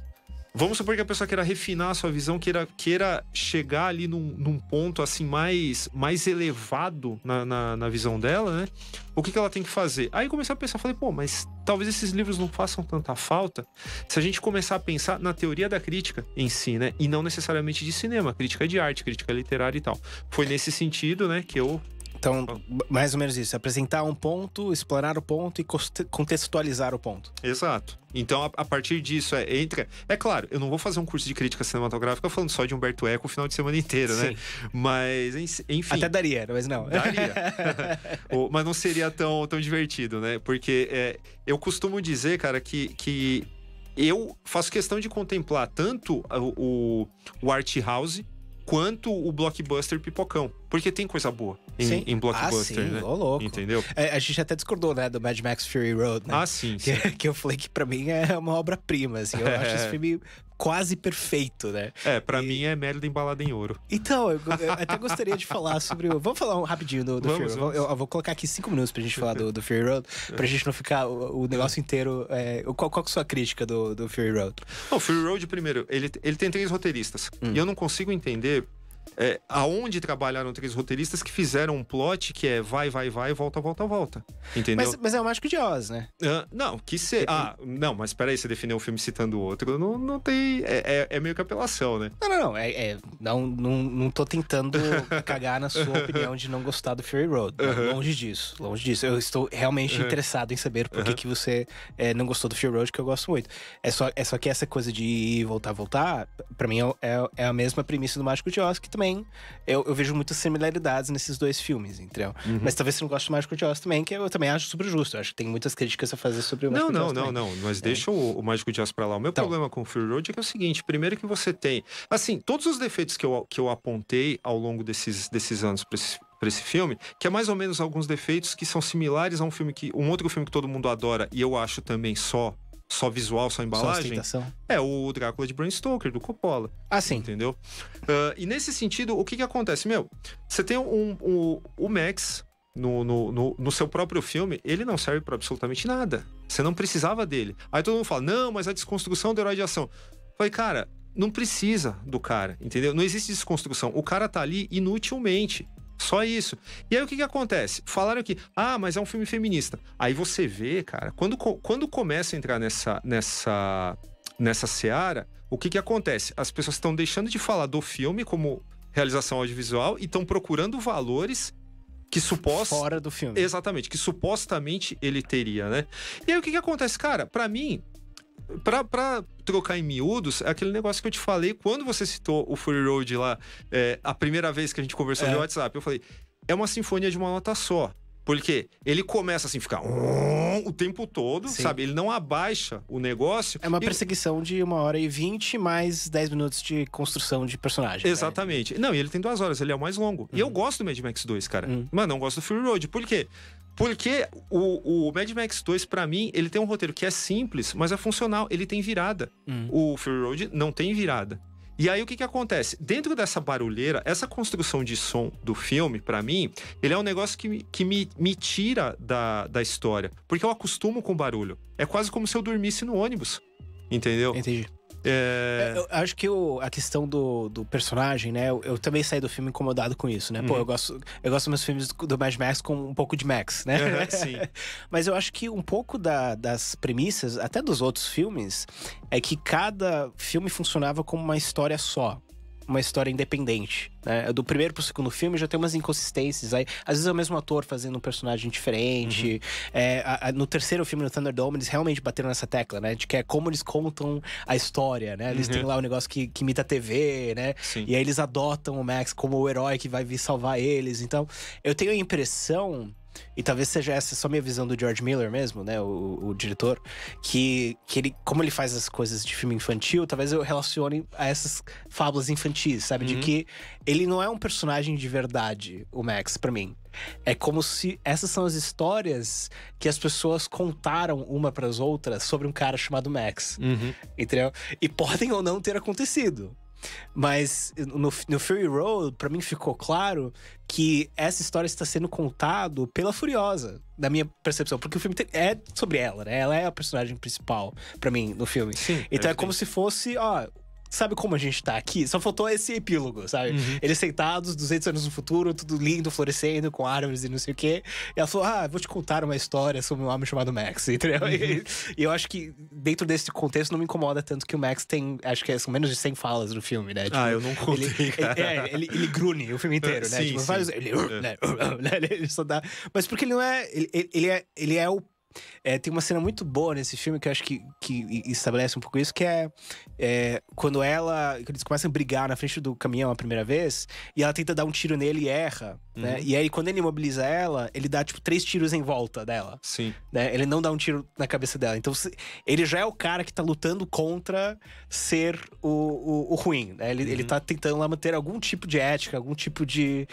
vamos supor que a pessoa queira refinar a sua visão, queira chegar ali num ponto assim mais elevado na visão dela, né? O que ela tem que fazer? Aí comecei a pensar, falei, pô, mas talvez esses livros não façam tanta falta se a gente começar a pensar na teoria da crítica em si, né? E não necessariamente de cinema, crítica de arte, crítica literária e tal. Foi nesse sentido, né, que eu... Então, mais ou menos isso. Apresentar um ponto, explorar o ponto e contextualizar o ponto. Exato. Então, a partir disso, É claro, eu não vou fazer um curso de crítica cinematográfica falando só de Humberto Eco o final de semana inteiro, né? Mas, enfim... Até daria, mas não. Daria. Mas não seria tão divertido, né? Porque eu costumo dizer, cara, que eu faço questão de contemplar tanto o art house quanto o blockbuster pipocão. Porque tem coisa boa em blockbuster, sim, né? Ô, louco. Entendeu? A gente até discordou, né, do Mad Max Fury Road, né? Ah, sim. Que eu falei que pra mim é uma obra-prima, assim. Eu acho esse filme quase perfeito, né? Pra mim é Merda embalada em ouro. Então, eu até gostaria de falar sobre Vamos falar rapidinho do Fury Road. Eu vou colocar aqui 5 minutos pra gente falar do Fury Road, pra gente não ficar o negócio inteiro... Qual que é a sua crítica do Fury Road? O Fury Road, primeiro, ele tem 3 roteiristas. E eu não consigo entender aonde trabalharam 3 roteiristas que fizeram um plot que é vai, volta, volta. Entendeu? Mas é o Mágico de Oz, né? Não, não, mas peraí, você definiu um filme citando o outro. Não tem... É meio que apelação, né? Não tô tentando cagar na sua opinião de não gostar do Fury Road. Longe disso. Eu estou realmente interessado em saber por que você não gostou do Fury Road, que eu gosto muito. É só que essa coisa de ir voltar, pra mim é a mesma premissa do Mágico de Oz, que também, eu vejo muitas similaridades nesses dois filmes, entendeu? Mas talvez você não goste do Mágico de Oz também, que eu também acho super justo. Eu acho que tem muitas críticas a fazer sobre o Mágico de Oz também. Não, mas deixa o Mágico de Oz pra lá. O meu problema com o Fury Road é que é o seguinte, primeiro que você tem... Assim, todos os defeitos que eu apontei ao longo desses anos pra esse filme, que é mais ou menos alguns defeitos que são similares a um outro filme que todo mundo adora, e eu acho também só visual, só embalagem, é o Drácula de Bram Stoker, do Coppola. Ah, sim. Entendeu? E nesse sentido, o que acontece? Você tem o Max no seu próprio filme, ele não serve pra absolutamente nada. Você não precisava dele. Aí todo mundo fala, não, mas a desconstrução do herói de ação. Falei, cara, não precisa do cara, entendeu? Não existe desconstrução. O cara tá ali inutilmente. Só isso. E aí o que acontece? Falaram aqui, mas é um filme feminista. Aí você vê, cara, quando começa a entrar nessa seara, o que acontece? As pessoas estão deixando de falar do filme como realização audiovisual e estão procurando valores que fora do filme. Exatamente, que supostamente ele teria, né? E aí o que acontece? Cara, pra mim, pra trocar em miúdos, é aquele negócio que eu te falei quando você citou o Fury Road lá, a primeira vez que a gente conversou no WhatsApp. Eu falei, é uma sinfonia de uma nota só. Porque ele começa assim, ficar o tempo todo, sabe? Ele não abaixa o negócio. É uma perseguição de 1h20 mais 10 minutos de construção de personagem. Exatamente. Né? Não, e ele tem 2 horas, ele é o mais longo. E eu gosto do Mad Max 2, cara. Mas não gosto do Fury Road. Por quê? Porque o Mad Max 2, pra mim, ele tem um roteiro que é simples, mas é funcional. Ele tem virada. O Fury Road não tem virada. E aí, o que acontece? Dentro dessa barulheira, essa construção de som do filme, pra mim, ele é um negócio que me tira da história. Porque eu acostumo com barulho. É quase como se eu dormisse no ônibus. Entendeu? Entendi. Eu acho que a questão do personagem, né? Eu também saí do filme incomodado com isso, né? Pô, eu gosto dos meus filmes do Mad Max com um pouco de Max, né? Sim. Mas eu acho que um pouco das premissas, até dos outros filmes, é que cada filme funcionava como uma história só. Uma história independente, né? Do primeiro pro segundo filme já tem umas inconsistências aí. Às vezes é o mesmo ator fazendo um personagem diferente. No terceiro filme, no Thunderdome, eles realmente bateram nessa tecla, né? De que é como eles contam a história, né? Eles têm lá um negócio que imita a TV, né? Sim. E aí eles adotam o Max como o herói que vai vir salvar eles. Então, eu tenho a impressão... E talvez seja essa só minha visão do George Miller mesmo, né? O diretor. Que ele, como ele faz as coisas de filme infantil, talvez eu relacione a essas fábulas infantis, sabe? De que ele não é um personagem de verdade, o Max, pra mim. É como se essas são as histórias que as pessoas contaram uma pras outras sobre um cara chamado Max. Entendeu? E podem ou não ter acontecido. Mas no Fury Road, pra mim ficou claro que essa história está sendo contado pela Furiosa, da minha percepção. Porque o filme é sobre ela, né? Ela é a personagem principal pra mim no filme. Sim, então é como se fosse, sabe como a gente tá aqui? Só faltou esse epílogo, sabe? Eles sentados, 200 anos no futuro, tudo lindo, florescendo, com árvores e não sei o quê. E ela falou, vou te contar uma história sobre um homem chamado Max, entendeu? E eu acho que dentro desse contexto não me incomoda tanto que o Max tem, acho que são menos de 100 falas no filme, né? Tipo, eu não contei, cara. Ele grune o filme inteiro, né? Sim, tipo, sim. vários, ele só dá... Mas porque ele não é... Ele é o... tem uma cena muito boa nesse filme que eu acho que estabelece um pouco isso, que é quando eles começam a brigar na frente do caminhão a primeira vez, e ela tenta dar um tiro nele e erra, né? E aí quando ele imobiliza ela, ele dá tipo 3 tiros em volta dela. Sim. Né? Ele não dá um tiro na cabeça dela. Então ele já é o cara que tá lutando contra ser o ruim, né? Ele tá tentando lá manter algum tipo de ética, algum tipo de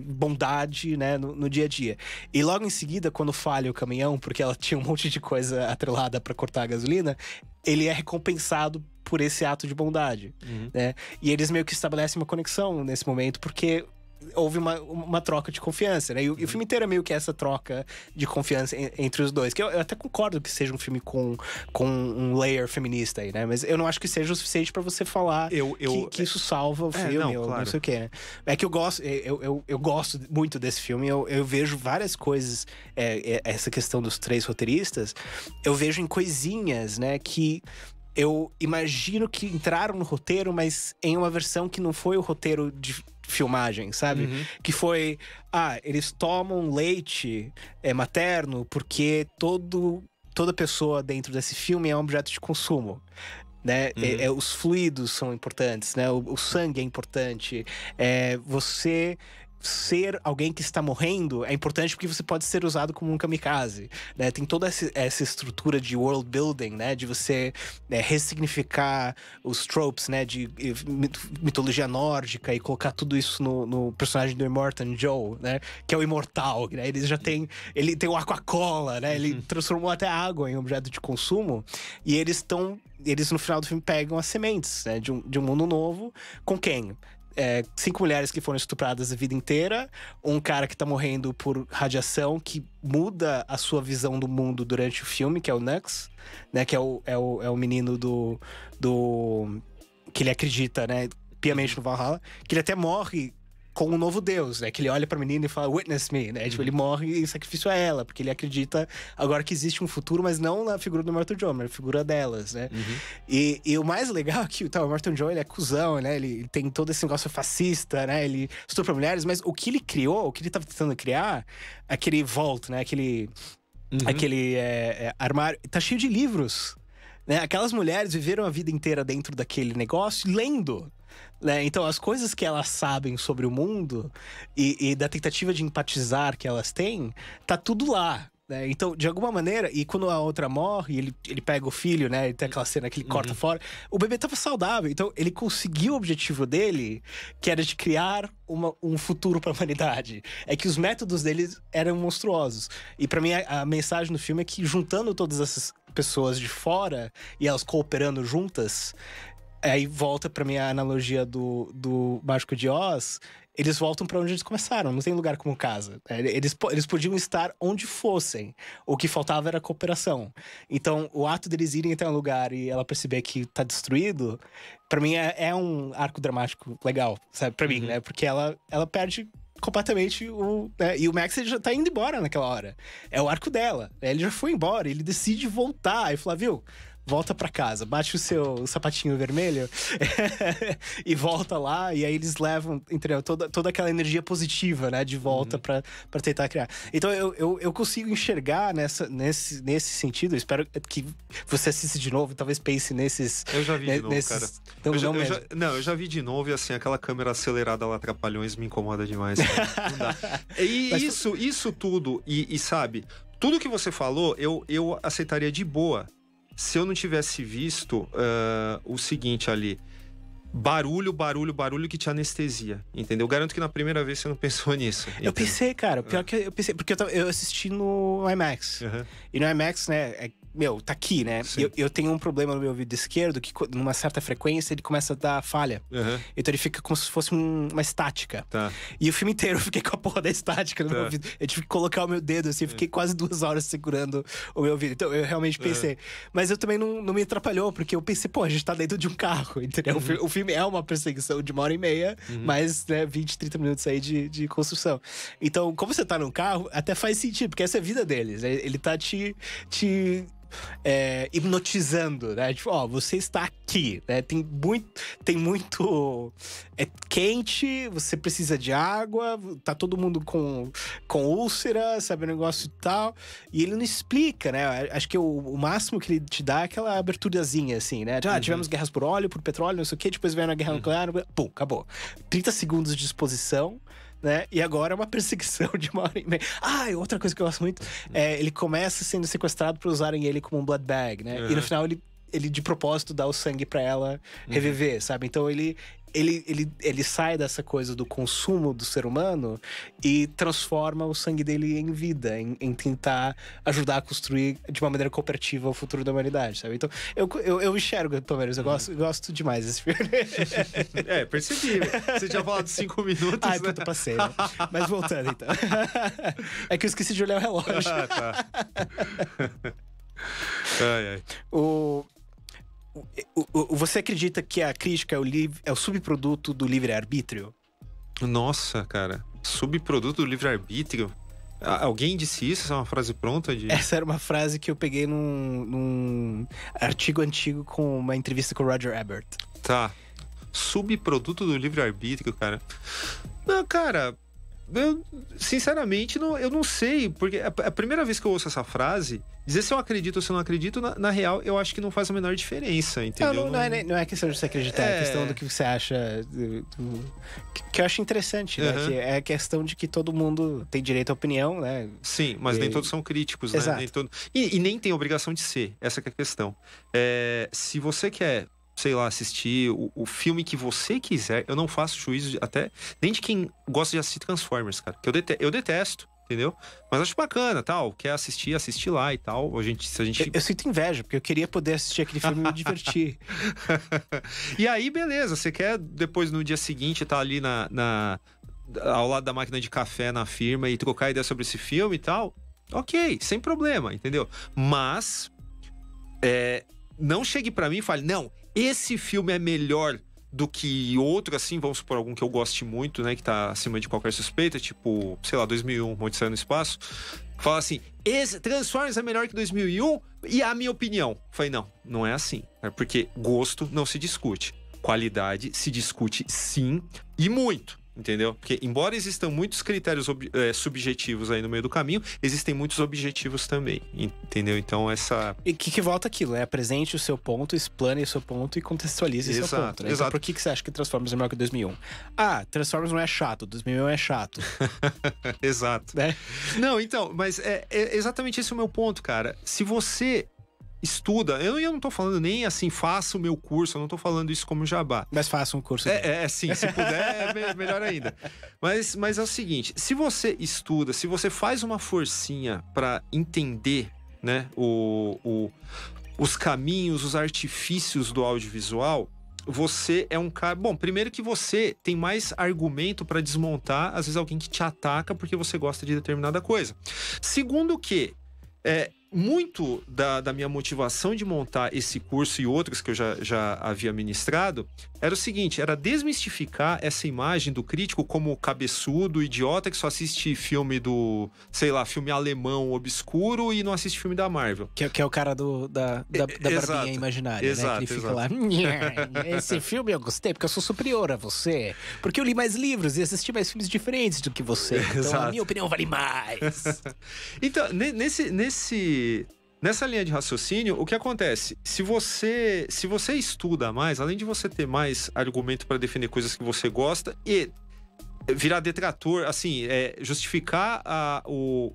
bondade, né? No dia a dia. E logo em seguida, quando falha o caminhão, porque ela tinha um monte de coisa atrelada pra cortar a gasolina, ele é recompensado por esse ato de bondade, né? E eles meio que estabelecem uma conexão nesse momento, porque houve uma troca de confiança, né? E o filme inteiro é meio que essa troca de confiança entre os dois. Que eu até concordo que seja um filme com um layer feminista aí, né? Mas eu não acho que seja o suficiente pra você falar que isso salva o filme, ou não sei o que, né? É que eu gosto muito desse filme. Eu vejo várias coisas, essa questão dos 3 roteiristas, eu vejo em coisinhas, né? Que eu imagino que entraram no roteiro, mas em uma versão que não foi o roteiro de filmagem, sabe? Que foi, eles tomam leite materno porque toda pessoa dentro desse filme é um objeto de consumo. né? Os fluidos são importantes, né? O sangue é importante. Você ser alguém que está morrendo é importante porque você pode ser usado como um kamikaze, né? Tem toda essa estrutura de world building, né? De você ressignificar os tropes, né? De mitologia nórdica e colocar tudo isso no personagem do Immortan Joe, né? Que é o imortal, né? Ele tem o Aquacola, né? Ele transformou até a água em objeto de consumo. E eles no final do filme pegam as sementes, né? De um mundo novo. Com quem? 5 mulheres que foram estupradas a vida inteira, um cara que tá morrendo por radiação, que muda a sua visão do mundo durante o filme, que é o Nux, né? Que é o menino do que ele acredita, né? Piamente no Valhalla, que ele até morre com um novo Deus, né? Que ele olha pra menina e fala, witness me, né? Tipo, ele morre em sacrifício a ela, porque ele acredita agora que existe um futuro, mas não na figura do Immortan Joe, mas na figura delas, né? E o mais legal é que o Immortan Joe, ele é cuzão, né? Ele tem todo esse negócio fascista, né? Ele estupra mulheres, mas o que ele criou, o que ele tava tentando criar, aquele vault, né? Aquele armário, tá cheio de livros, né? Aquelas mulheres viveram a vida inteira dentro daquele negócio, lendo, né? Então, as coisas que elas sabem sobre o mundo e da tentativa de empatizar que elas têm, tá tudo lá, né? Então, de alguma maneira, e quando a outra morre, ele pega o filho, né? Ele tem aquela cena que ele corta fora. O bebê tava saudável, então ele conseguiu o objetivo dele, que era de criar um futuro para a humanidade. É que os métodos deles eram monstruosos. E para mim, a mensagem do filme é que, juntando todas essas pessoas de fora e elas cooperando juntas, aí volta pra minha analogia do Mágico de Oz. Eles voltam pra onde eles começaram, não tem lugar como casa. Eles podiam estar onde fossem. O que faltava era cooperação. Então, o ato deles irem até um lugar e ela perceber que tá destruído, pra mim é um arco dramático legal, sabe? Pra mim, né? Porque ela perde completamente né? E o Max, ele já tá indo embora naquela hora. É o arco dela. Ele já foi embora, ele decide voltar. Aí fala, viu? Volta pra casa, bate o seu sapatinho vermelho e volta lá. E aí eles levam, entendeu? Toda aquela energia positiva, né? De volta pra tentar criar. Então eu consigo enxergar nesse sentido. Espero que você assista de novo e talvez pense nesses... Eu já vi de novo, cara. Eu já vi de novo e assim, aquela câmera acelerada lá, Trapalhões, me incomoda demais. Não dá. E isso tudo, e sabe, tudo que você falou, eu aceitaria de boa se eu não tivesse visto o seguinte ali: barulho que te anestesia, entendeu? Eu garanto que na primeira vez você não pensou nisso. Eu pensei, cara, pior que eu pensei, porque eu assisti no IMAX. E no IMAX, né, tá aqui, né? Eu tenho um problema no meu ouvido esquerdo que, numa certa frequência, ele começa a dar falha. Então ele fica como se fosse uma estática. Tá. E o filme inteiro eu fiquei com a porra da estática no meu ouvido. Eu tive que colocar o meu dedo assim, eu fiquei quase 2 horas segurando o meu ouvido. Então eu realmente pensei. Mas eu também não me atrapalhou, porque eu pensei, pô, a gente tá dentro de um carro, entendeu? O filme é uma perseguição de 1h30, mais, né, 20, 30 minutos aí de construção. Então, como você tá num carro, até faz sentido, porque essa é a vida deles. Ele tá te hipnotizando, né? Tipo, ó, você está aqui, né? Tem muito quente, você precisa de água, tá todo mundo com úlcera, sabe, um negócio e tal. E ele não explica, né? Acho que o máximo que ele te dá é aquela aberturazinha, assim, né? Tivemos guerras por óleo, por petróleo, não sei o quê, depois veio a guerra nuclear, pum, acabou. 30 segundos de exposição, né? E agora é uma perseguição de 1h30. E outra coisa que eu gosto muito ele começa sendo sequestrado para usarem ele como um blood bag, né? E no final ele de propósito dá o sangue para ela reviver, sabe? Então ele sai dessa coisa do consumo do ser humano e transforma o sangue dele em vida, em tentar ajudar a construir de uma maneira cooperativa o futuro da humanidade, sabe? Então eu enxergo, pelo menos, eu gosto demais desse filme. Percebi. Você tinha falado 5 minutos, né? Puta, passei, né? Mas voltando, então. É que eu esqueci de olhar o relógio. Tá. Você acredita que a crítica é o subproduto do livre-arbítrio? Nossa, cara. Subproduto do livre-arbítrio? Alguém disse isso? Essa é uma frase pronta? Essa era uma frase que eu peguei num artigo antigo com uma entrevista com o Roger Ebert. Tá. Subproduto do livre-arbítrio, cara. Não, cara... sinceramente, eu não sei, porque a primeira vez que eu ouço essa frase, dizer se eu acredito ou se eu não acredito, na real, eu acho que não faz a menor diferença, entendeu? Não é questão de você acreditar, é questão do que você acha, que eu acho interessante, né? Que é a questão de que todo mundo tem direito à opinião, né? Sim, mas nem todos são críticos, né? Exato. Nem e nem tem obrigação de ser, essa que é a questão. Se você quer, sei lá, assistir o filme que você quiser, eu não faço juízo até nem de quem gosta de assistir Transformers, cara. Que eu detesto, entendeu? Mas acho bacana, tal. Quer assistir lá e tal. Eu sinto inveja, porque eu queria poder assistir aquele filme e me divertir. E aí, beleza. Você quer depois, no dia seguinte, tá ali ao lado da máquina de café na firma e trocar ideia sobre esse filme e tal. Ok, sem problema, entendeu? Mas não chegue pra mim e fale, não, esse filme é melhor do que outro, assim, vamos supor, algum que eu goste muito, né, que tá acima de qualquer suspeita, tipo, sei lá, 2001, Odisseia no Espaço. Fala assim, esse Transformers é melhor que 2001 e a minha opinião. Falei, não é assim, porque gosto não se discute, qualidade se discute sim e muito. Entendeu? Porque, embora existam muitos critérios subjetivos aí no meio do caminho, existem muitos objetivos também, entendeu? Então, E que volta aquilo, né? Apresente o seu ponto, explane o seu ponto e contextualize o seu ponto, né? Então, por que você acha que Transformers é melhor que 2001? Transformers não é chato, 2001 é chato. Exato. Né? Não, então, mas é exatamente esse o meu ponto, cara. Se você estuda, eu não tô falando nem assim, faça o meu curso, eu não tô falando isso como jabá. Mas faça um curso. Sim, se puder, é melhor ainda. Mas é o seguinte, se você estuda, se você faz uma forcinha pra entender, né, os caminhos, os artifícios do audiovisual, você é um cara... Bom, primeiro que você tem mais argumento pra desmontar, às vezes, alguém que te ataca porque você gosta de determinada coisa. Segundo que muito da minha motivação de montar esse curso e outros que eu já havia ministrado era o seguinte, era desmistificar essa imagem do crítico como cabeçudo, idiota, que só assiste filme filme alemão obscuro e não assiste filme da Marvel. Que é o cara da barbinha imaginária, exato, né? Que ele fica lá, esse filme eu gostei porque eu sou superior a você, porque eu li mais livros e assisti mais filmes diferentes do que você, então a minha opinião vale mais. Então, nessa linha de raciocínio, o que acontece? Se você estuda mais, além de você ter mais argumento para defender coisas que você gosta e virar detrator, assim, justificar o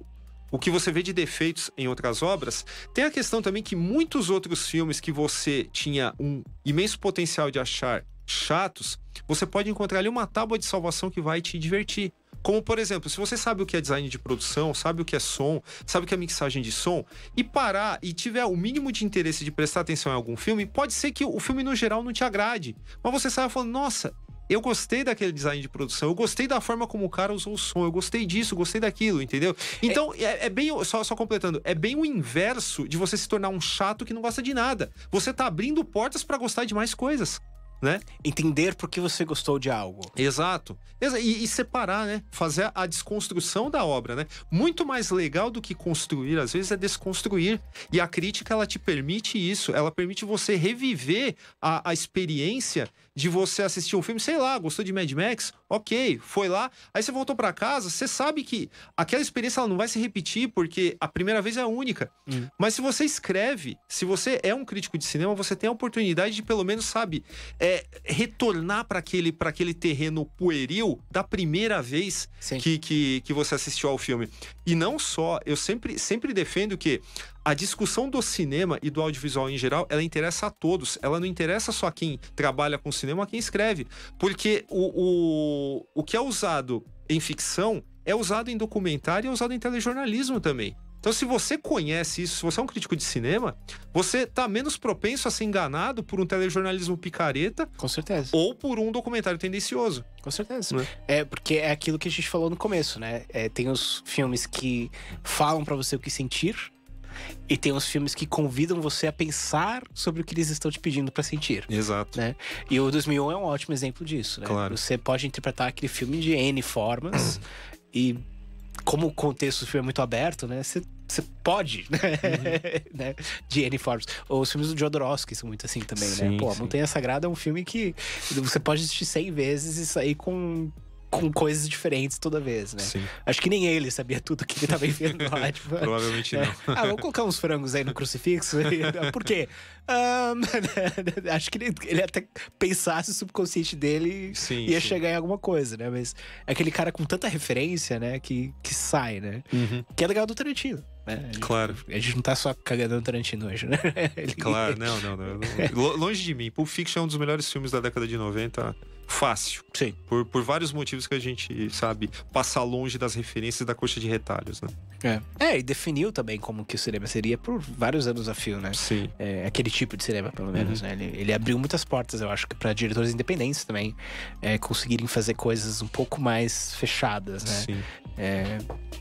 que você vê de defeitos em outras obras, tem a questão também que muitos outros filmes que você tinha um imenso potencial de achar chatos, você pode encontrar ali uma tábua de salvação que vai te divertir. Como, por exemplo, se você sabe o que é design de produção, sabe o que é som, sabe o que é mixagem de som, e parar e tiver o mínimo de interesse de prestar atenção em algum filme, pode ser que o filme, no geral, não te agrade. Mas você sai falando, nossa, eu gostei daquele design de produção, eu gostei da forma como o cara usou o som, eu gostei disso, gostei daquilo, entendeu? Então, é bem, só completando, é bem o inverso de você se tornar um chato que não gosta de nada. Você tá abrindo portas pra gostar de mais coisas. Né? Entender por que você gostou de algo. Exato. E separar, né? Fazer a desconstrução da obra, né? Muito mais legal do que construir, às vezes, é desconstruir. E a crítica, ela te permite isso. Ela permite você reviver a experiência de você assistir um filme, sei lá, gostou de Mad Max? Ok, foi lá. Aí você voltou pra casa, você sabe que aquela experiência ela não vai se repetir, porque a primeira vez é a única. Mas se você escreve, se você é um crítico de cinema, você tem a oportunidade de, pelo menos, sabe, retornar para aquele terreno pueril da primeira vez que você assistiu ao filme. E não só, eu sempre defendo que a discussão do cinema e do audiovisual em geral, ela interessa a todos. Ela não interessa só a quem trabalha com cinema, a quem escreve. Porque o que é usado em ficção é usado em documentário e é usado em telejornalismo também. Então, se você conhece isso, se você é um crítico de cinema, você tá menos propenso a ser enganado por um telejornalismo picareta. Com certeza. Ou por um documentário tendencioso. Com certeza. Porque é aquilo que a gente falou no começo, né? Tem os filmes que falam pra você o que sentir, e tem os filmes que convidam você a pensar sobre o que eles estão te pedindo pra sentir. Exato. Né? E o 2001 é um ótimo exemplo disso, né? Claro. Você pode interpretar aquele filme de N formas e como o contexto do filme é muito aberto, né? Você pode, né? De N formas. Os filmes do Jodorowsky são muito assim também, né? Pô, A Montanha Sagrada é um filme que você pode assistir 100 vezes e sair com com coisas diferentes toda vez, né? Sim. Acho que nem ele sabia tudo que ele tava enfiando lá. Tipo, Provavelmente não. vamos colocar uns frangos aí no crucifixo. Por quê? Acho que ele até pensasse o subconsciente dele ia chegar em alguma coisa, né? Mas é aquele cara com tanta referência, né? Que sai, né? Que é legal do Tarantino. Claro. A gente não tá só cagando no Tarantino hoje, né? Claro, não. Longe de mim. Pulp Fiction é um dos melhores filmes da década de 90. Fácil. Sim. Por vários motivos que a gente sabe passar longe das referências da coxa de retalhos, né? E definiu também como que o cinema seria por vários anos a fio, né? Sim. Aquele tipo de cinema, pelo menos, né? Ele abriu muitas portas, eu acho, que pra diretores independentes também conseguirem fazer coisas um pouco mais fechadas, né? Sim.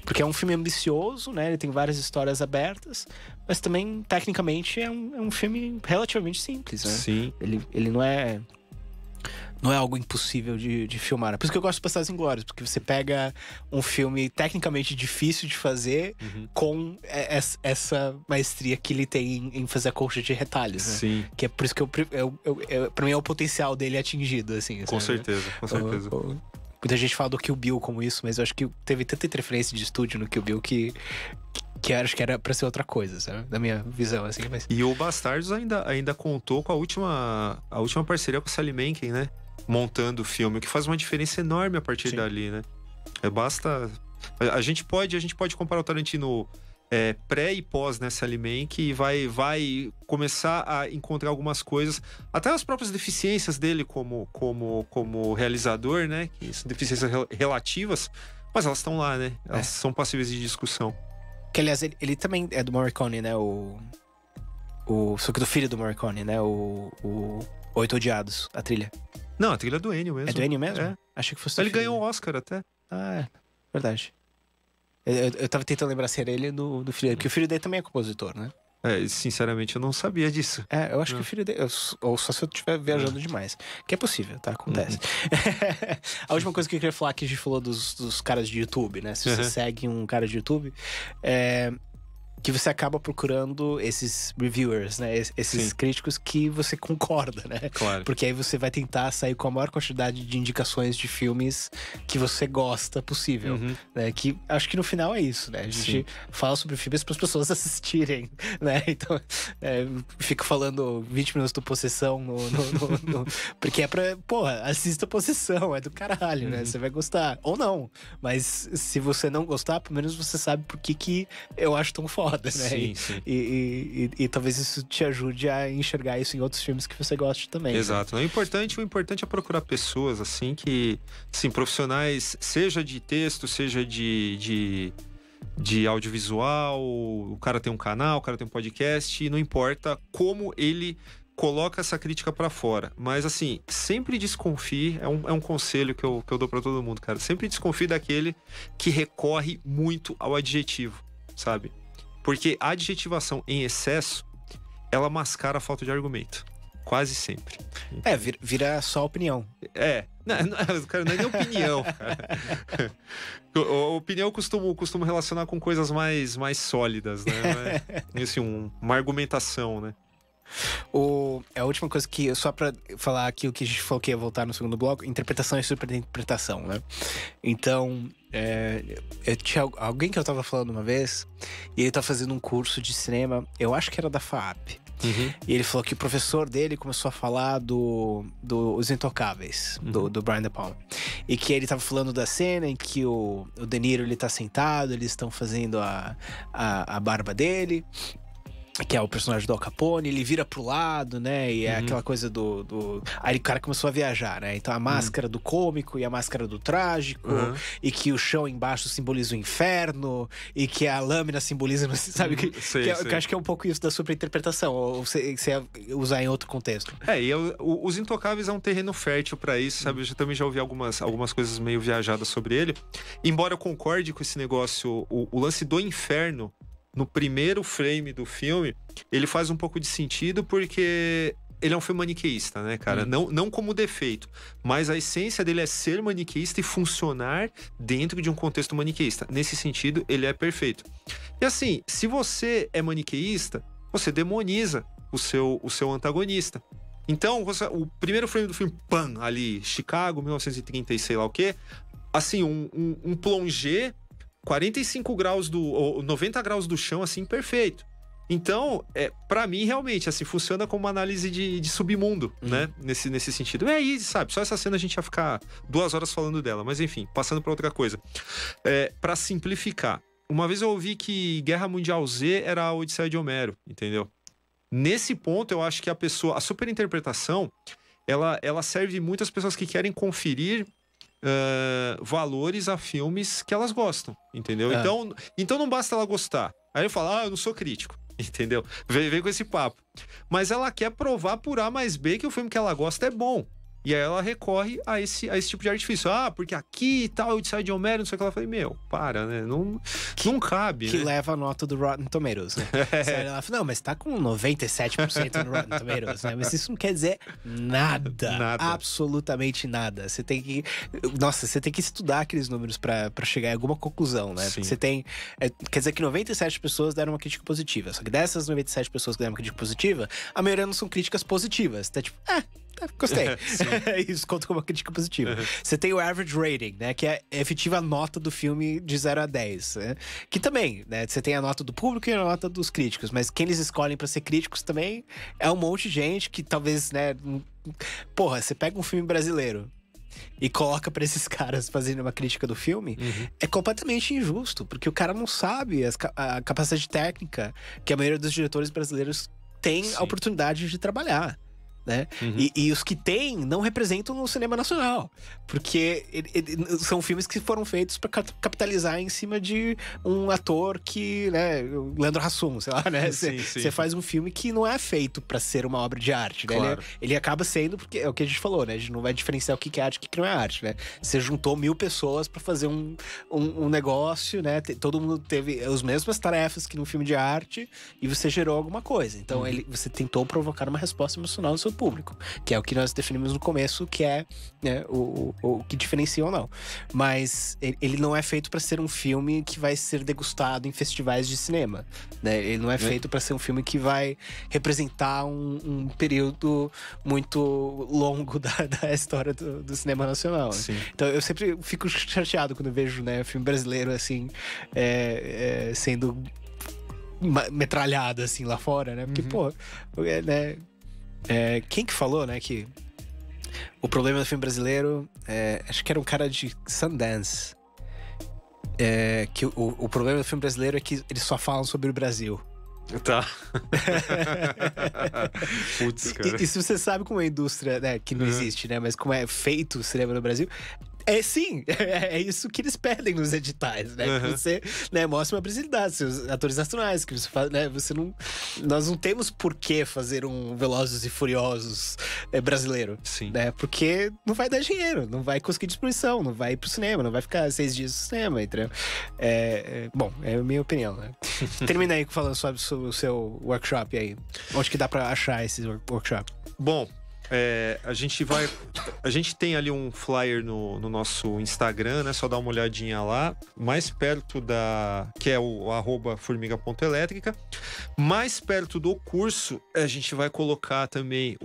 Porque é um filme ambicioso, né? Ele tem várias histórias abertas, mas também, tecnicamente, é um filme relativamente simples, né? Sim. Ele não é algo impossível de filmar. Por isso que eu gosto de Bastardos Inglórios, porque você pega um filme tecnicamente difícil de fazer com essa maestria que ele tem em fazer a colcha de retalhos, né? Sim. Que é por isso que pra mim é o potencial dele atingido, assim. Com sabe? certeza. Muita gente fala do Kill Bill como isso, mas eu acho que teve tanta interferência de estúdio no Kill Bill que eu acho que era pra ser outra coisa, sabe? Da minha visão, assim. Mas... E o Bastardos ainda contou com a última parceria com o Sally Menken, né? Montando o filme, o que faz uma diferença enorme a partir dali, né? Basta... A gente pode comparar o Tarantino pré e pós, né, Sally Menken, e vai começar a encontrar algumas coisas, até as próprias deficiências dele como realizador, né? Que são deficiências relativas, mas elas estão lá, né? Elas são passíveis de discussão. Que, aliás, ele também é do Morricone, né? Só que do filho do Morricone, né? O Oito Odiados, a trilha. Não, a trilha é do Ennio mesmo. É do Ennio mesmo? É. Achei que fosse Ele ganhou o Oscar até. Verdade. Eu tava tentando lembrar se era ele do filho dele, porque o filho dele também é compositor, né? Sinceramente, eu não sabia disso. Eu acho que o filho dele... Ou só se eu estiver viajando demais. Que é possível, tá? Acontece. A última coisa que eu queria falar, que a gente falou dos caras de YouTube, né? Se você segue um cara de YouTube... que você acaba procurando esses reviewers, né? Esses críticos que você concorda, né? Claro. Porque aí você vai tentar sair com a maior quantidade de indicações de filmes que você gosta possível, né? Que acho que no final é isso, né? A gente fala sobre filmes para as pessoas assistirem, né? Então, fico falando 20 minutos do Possessão porque é pra... Porra, assista Possessão, é do caralho, né? Você vai gostar. Ou não. Mas se você não gostar, pelo menos você sabe por que eu acho tão foda. Né? Sim. E talvez isso te ajude a enxergar isso em outros filmes que você goste também. Exato. Né? O importante é procurar pessoas assim que, sim, profissionais, seja de texto, seja de audiovisual, o cara tem um canal, o cara tem um podcast, e não importa como ele coloca essa crítica pra fora. Mas assim, sempre desconfie, é um conselho que eu dou pra todo mundo, cara. Sempre desconfie daquele que recorre muito ao adjetivo, sabe? Porque a adjetivação em excesso, ela mascara a falta de argumento. Quase sempre. Vira só opinião. Cara, não é nem opinião, cara. Opinião eu costumo relacionar com coisas mais sólidas, né? Assim, uma argumentação, né? A última coisa que, só pra falar aquilo que a gente falou que ia voltar no segundo bloco, interpretação e superinterpretação, né? Então, eu tinha alguém que eu tava falando uma vez, e ele tá fazendo um curso de cinema, eu acho que era da FAAP. E ele falou que o professor dele começou a falar Os Intocáveis, do Brian De Palma. E que ele tava falando da cena em que o De Niro, ele tá sentado, eles estão fazendo a barba dele, que é o personagem do Al Capone, ele vira pro lado, né? E é aquela coisa Aí o cara começou a viajar, né? Então a máscara do cômico e a máscara do trágico, e que o chão embaixo simboliza o inferno, e que a lâmina simboliza, sabe? Que eu acho que é um pouco isso da superinterpretação, ou você usar em outro contexto. Os Intocáveis é um terreno fértil pra isso, sabe? Eu também já ouvi algumas coisas meio viajadas sobre ele. Embora eu concorde com esse negócio, o lance do inferno, no primeiro frame do filme, ele faz um pouco de sentido porque ele é um filme maniqueísta, né, cara? Não como defeito, mas a essência dele é ser maniqueísta e funcionar dentro de um contexto maniqueísta. Nesse sentido, ele é perfeito. E assim, se você é maniqueísta, você demoniza o seu antagonista. Então, o primeiro frame do filme, ali, Chicago, 1930 e sei lá o quê, assim, um plongé, 45 graus ou 90 graus do chão, assim, perfeito. Então, pra mim, realmente, assim, funciona como uma análise de submundo, né? Nesse sentido. E aí, sabe, só essa cena a gente ia ficar 2 horas falando dela. Mas, enfim, passando pra outra coisa. Pra simplificar. Uma vez eu ouvi que Guerra Mundial Z era a Odisseia de Homero, entendeu? Nesse ponto, eu acho que a superinterpretação, ela serve muitas pessoas que querem conferir valores a filmes que elas gostam, entendeu? Então não basta ela gostar. Aí eu falo, eu não sou crítico. Entendeu? Vem com esse papo. Mas ela quer provar por A mais B que o filme que ela gosta é bom. E aí ela recorre a esse tipo de artifício. Porque aqui e tal, Odisseia de Homero, não sei o que. Ela falei, para, né? Não cabe, que né? leva a nota do Rotten Tomatoes, né? Ela fala, não, mas tá com 97% no Rotten Tomatoes, né? Mas isso não quer dizer nada. Absolutamente nada. Você tem que... Nossa, você tem que estudar aqueles números pra chegar em alguma conclusão, né? Porque você tem... Quer dizer que 97 pessoas deram uma crítica positiva. Só que dessas 97 pessoas que deram uma crítica positiva, a maioria não são críticas positivas. Tá tipo, gostei. Isso conta como uma crítica positiva. Você tem o average rating, né? Que é a efetiva nota do filme de 0 a 10. Né? Que também, né? Você tem a nota do público e a nota dos críticos. Mas quem eles escolhem pra ser críticos também é um monte de gente que talvez, né? Porra, você pega um filme brasileiro e coloca pra esses caras fazendo uma crítica do filme, é completamente injusto. Porque o cara não sabe a capacidade técnica que a maioria dos diretores brasileiros tem a oportunidade de trabalhar. Né? E os que tem não representam no cinema nacional, porque são filmes que foram feitos para capitalizar em cima de um ator que, né, Leandro Hassum, sei lá, né? Você faz um filme que não é feito para ser uma obra de arte, né? Claro. Ele acaba sendo, porque é o que a gente falou, né? A gente não vai diferenciar o que é arte e o que não é arte, né? Você juntou 1000 pessoas para fazer um negócio, né? Todo mundo teve as mesmas tarefas que num filme de arte e você gerou alguma coisa. Então você tentou provocar uma resposta emocional no seu público, que é o que nós definimos no começo, que é, né, o que diferencia ou não. Mas ele não é feito para ser um filme que vai ser degustado em festivais de cinema, né? Ele não é feito para ser um filme que vai representar um período muito longo da história do cinema nacional. Né? Então eu sempre fico chateado quando vejo, né, filme brasileiro assim sendo metralhado assim lá fora, né? Porque, pô, né? Quem que falou, né, que o problema do filme brasileiro, acho que era um cara de Sundance, que o problema do filme brasileiro é que eles só falam sobre o Brasil. Tá. Putz, cara. E se você sabe como é a indústria, né, que não existe, né, mas como é feito o cinema no Brasil, sim, é isso que eles pedem nos editais, né? Que você, né, mostre uma brasilidade, seus atores nacionais, que você faz, né? Nós não temos por que fazer um Velozes e Furiosos brasileiro, né? Porque não vai dar dinheiro, não vai conseguir distribuição, não vai ir pro cinema, não vai ficar 6 dias no cinema, entendeu? Bom, é a minha opinião, né? Termina aí falando sobre o seu workshop aí. Onde que dá pra achar esse workshop? Bom, a gente tem ali um flyer no nosso Instagram, né? Só dá uma olhadinha lá. Mais perto que é o @formiga.elétrica. Mais perto do curso, a gente vai colocar também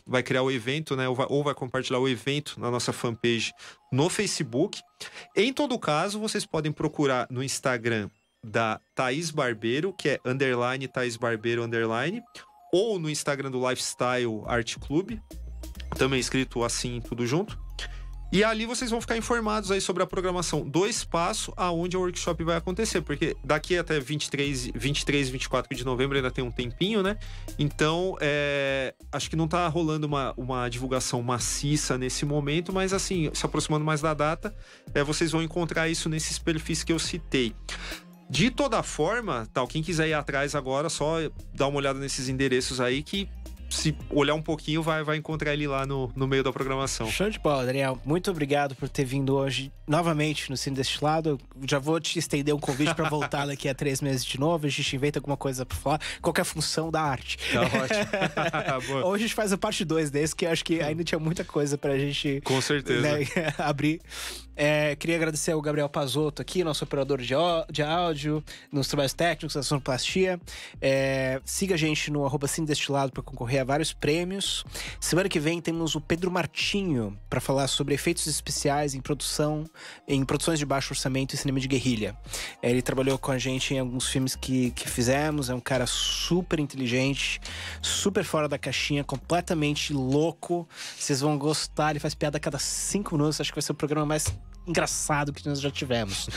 vai criar o evento, né? Ou vai compartilhar o evento na nossa fanpage no Facebook. Em todo caso, vocês podem procurar no Instagram da Thaís Barbeiro, que é _ Thaís Barbeiro _ ou no Instagram do Lifestyle Art Club, também escrito assim, tudo junto. E ali vocês vão ficar informados aí sobre a programação do espaço aonde o workshop vai acontecer, porque daqui até 23 e 24 de novembro ainda tem um tempinho, né? Então, acho que não tá rolando uma divulgação maciça nesse momento, mas assim, se aproximando mais da data, vocês vão encontrar isso nesses perfis que eu citei. De toda forma, quem quiser ir atrás agora, só dá uma olhada nesses endereços aí que, se olhar um pouquinho, vai encontrar ele lá no meio da programação. Show de bola, Daniel. Muito obrigado por ter vindo hoje novamente no Cine Destilado. Já vou te estender um convite para voltar daqui a 3 meses de novo. A gente inventa alguma coisa para falar. Qual que é a função da arte? Tá ótimo. Ou a gente faz a parte 2 desse, que acho que ainda tinha muita coisa pra gente... Com certeza. Né, abrir. Queria agradecer ao Gabriel Pazotto aqui, nosso operador de áudio, nos trabalhos técnicos, da sonoplastia. Siga a gente no @cinedestilado para concorrer concorrer a vários prêmios. Semana que vem temos o Pedro Martinho para falar sobre efeitos especiais em produções de baixo orçamento e cinema de guerrilha. Ele trabalhou com a gente em alguns filmes que fizemos, é um cara super inteligente, super fora da caixinha, completamente louco. Vocês vão gostar, ele faz piada a cada 5 minutos, acho que vai ser o programa mais engraçado que nós já tivemos.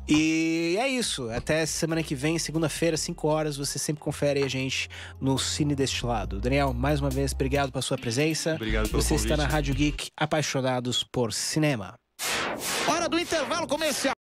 E é isso, até semana que vem, segunda-feira, 5 horas, você sempre confere a gente no Cine Destilado. Daniel, mais uma vez, obrigado pela sua presença. Obrigado pelo convite. Você está na convite. Rádio Geek, apaixonados por cinema. Hora do intervalo comercial.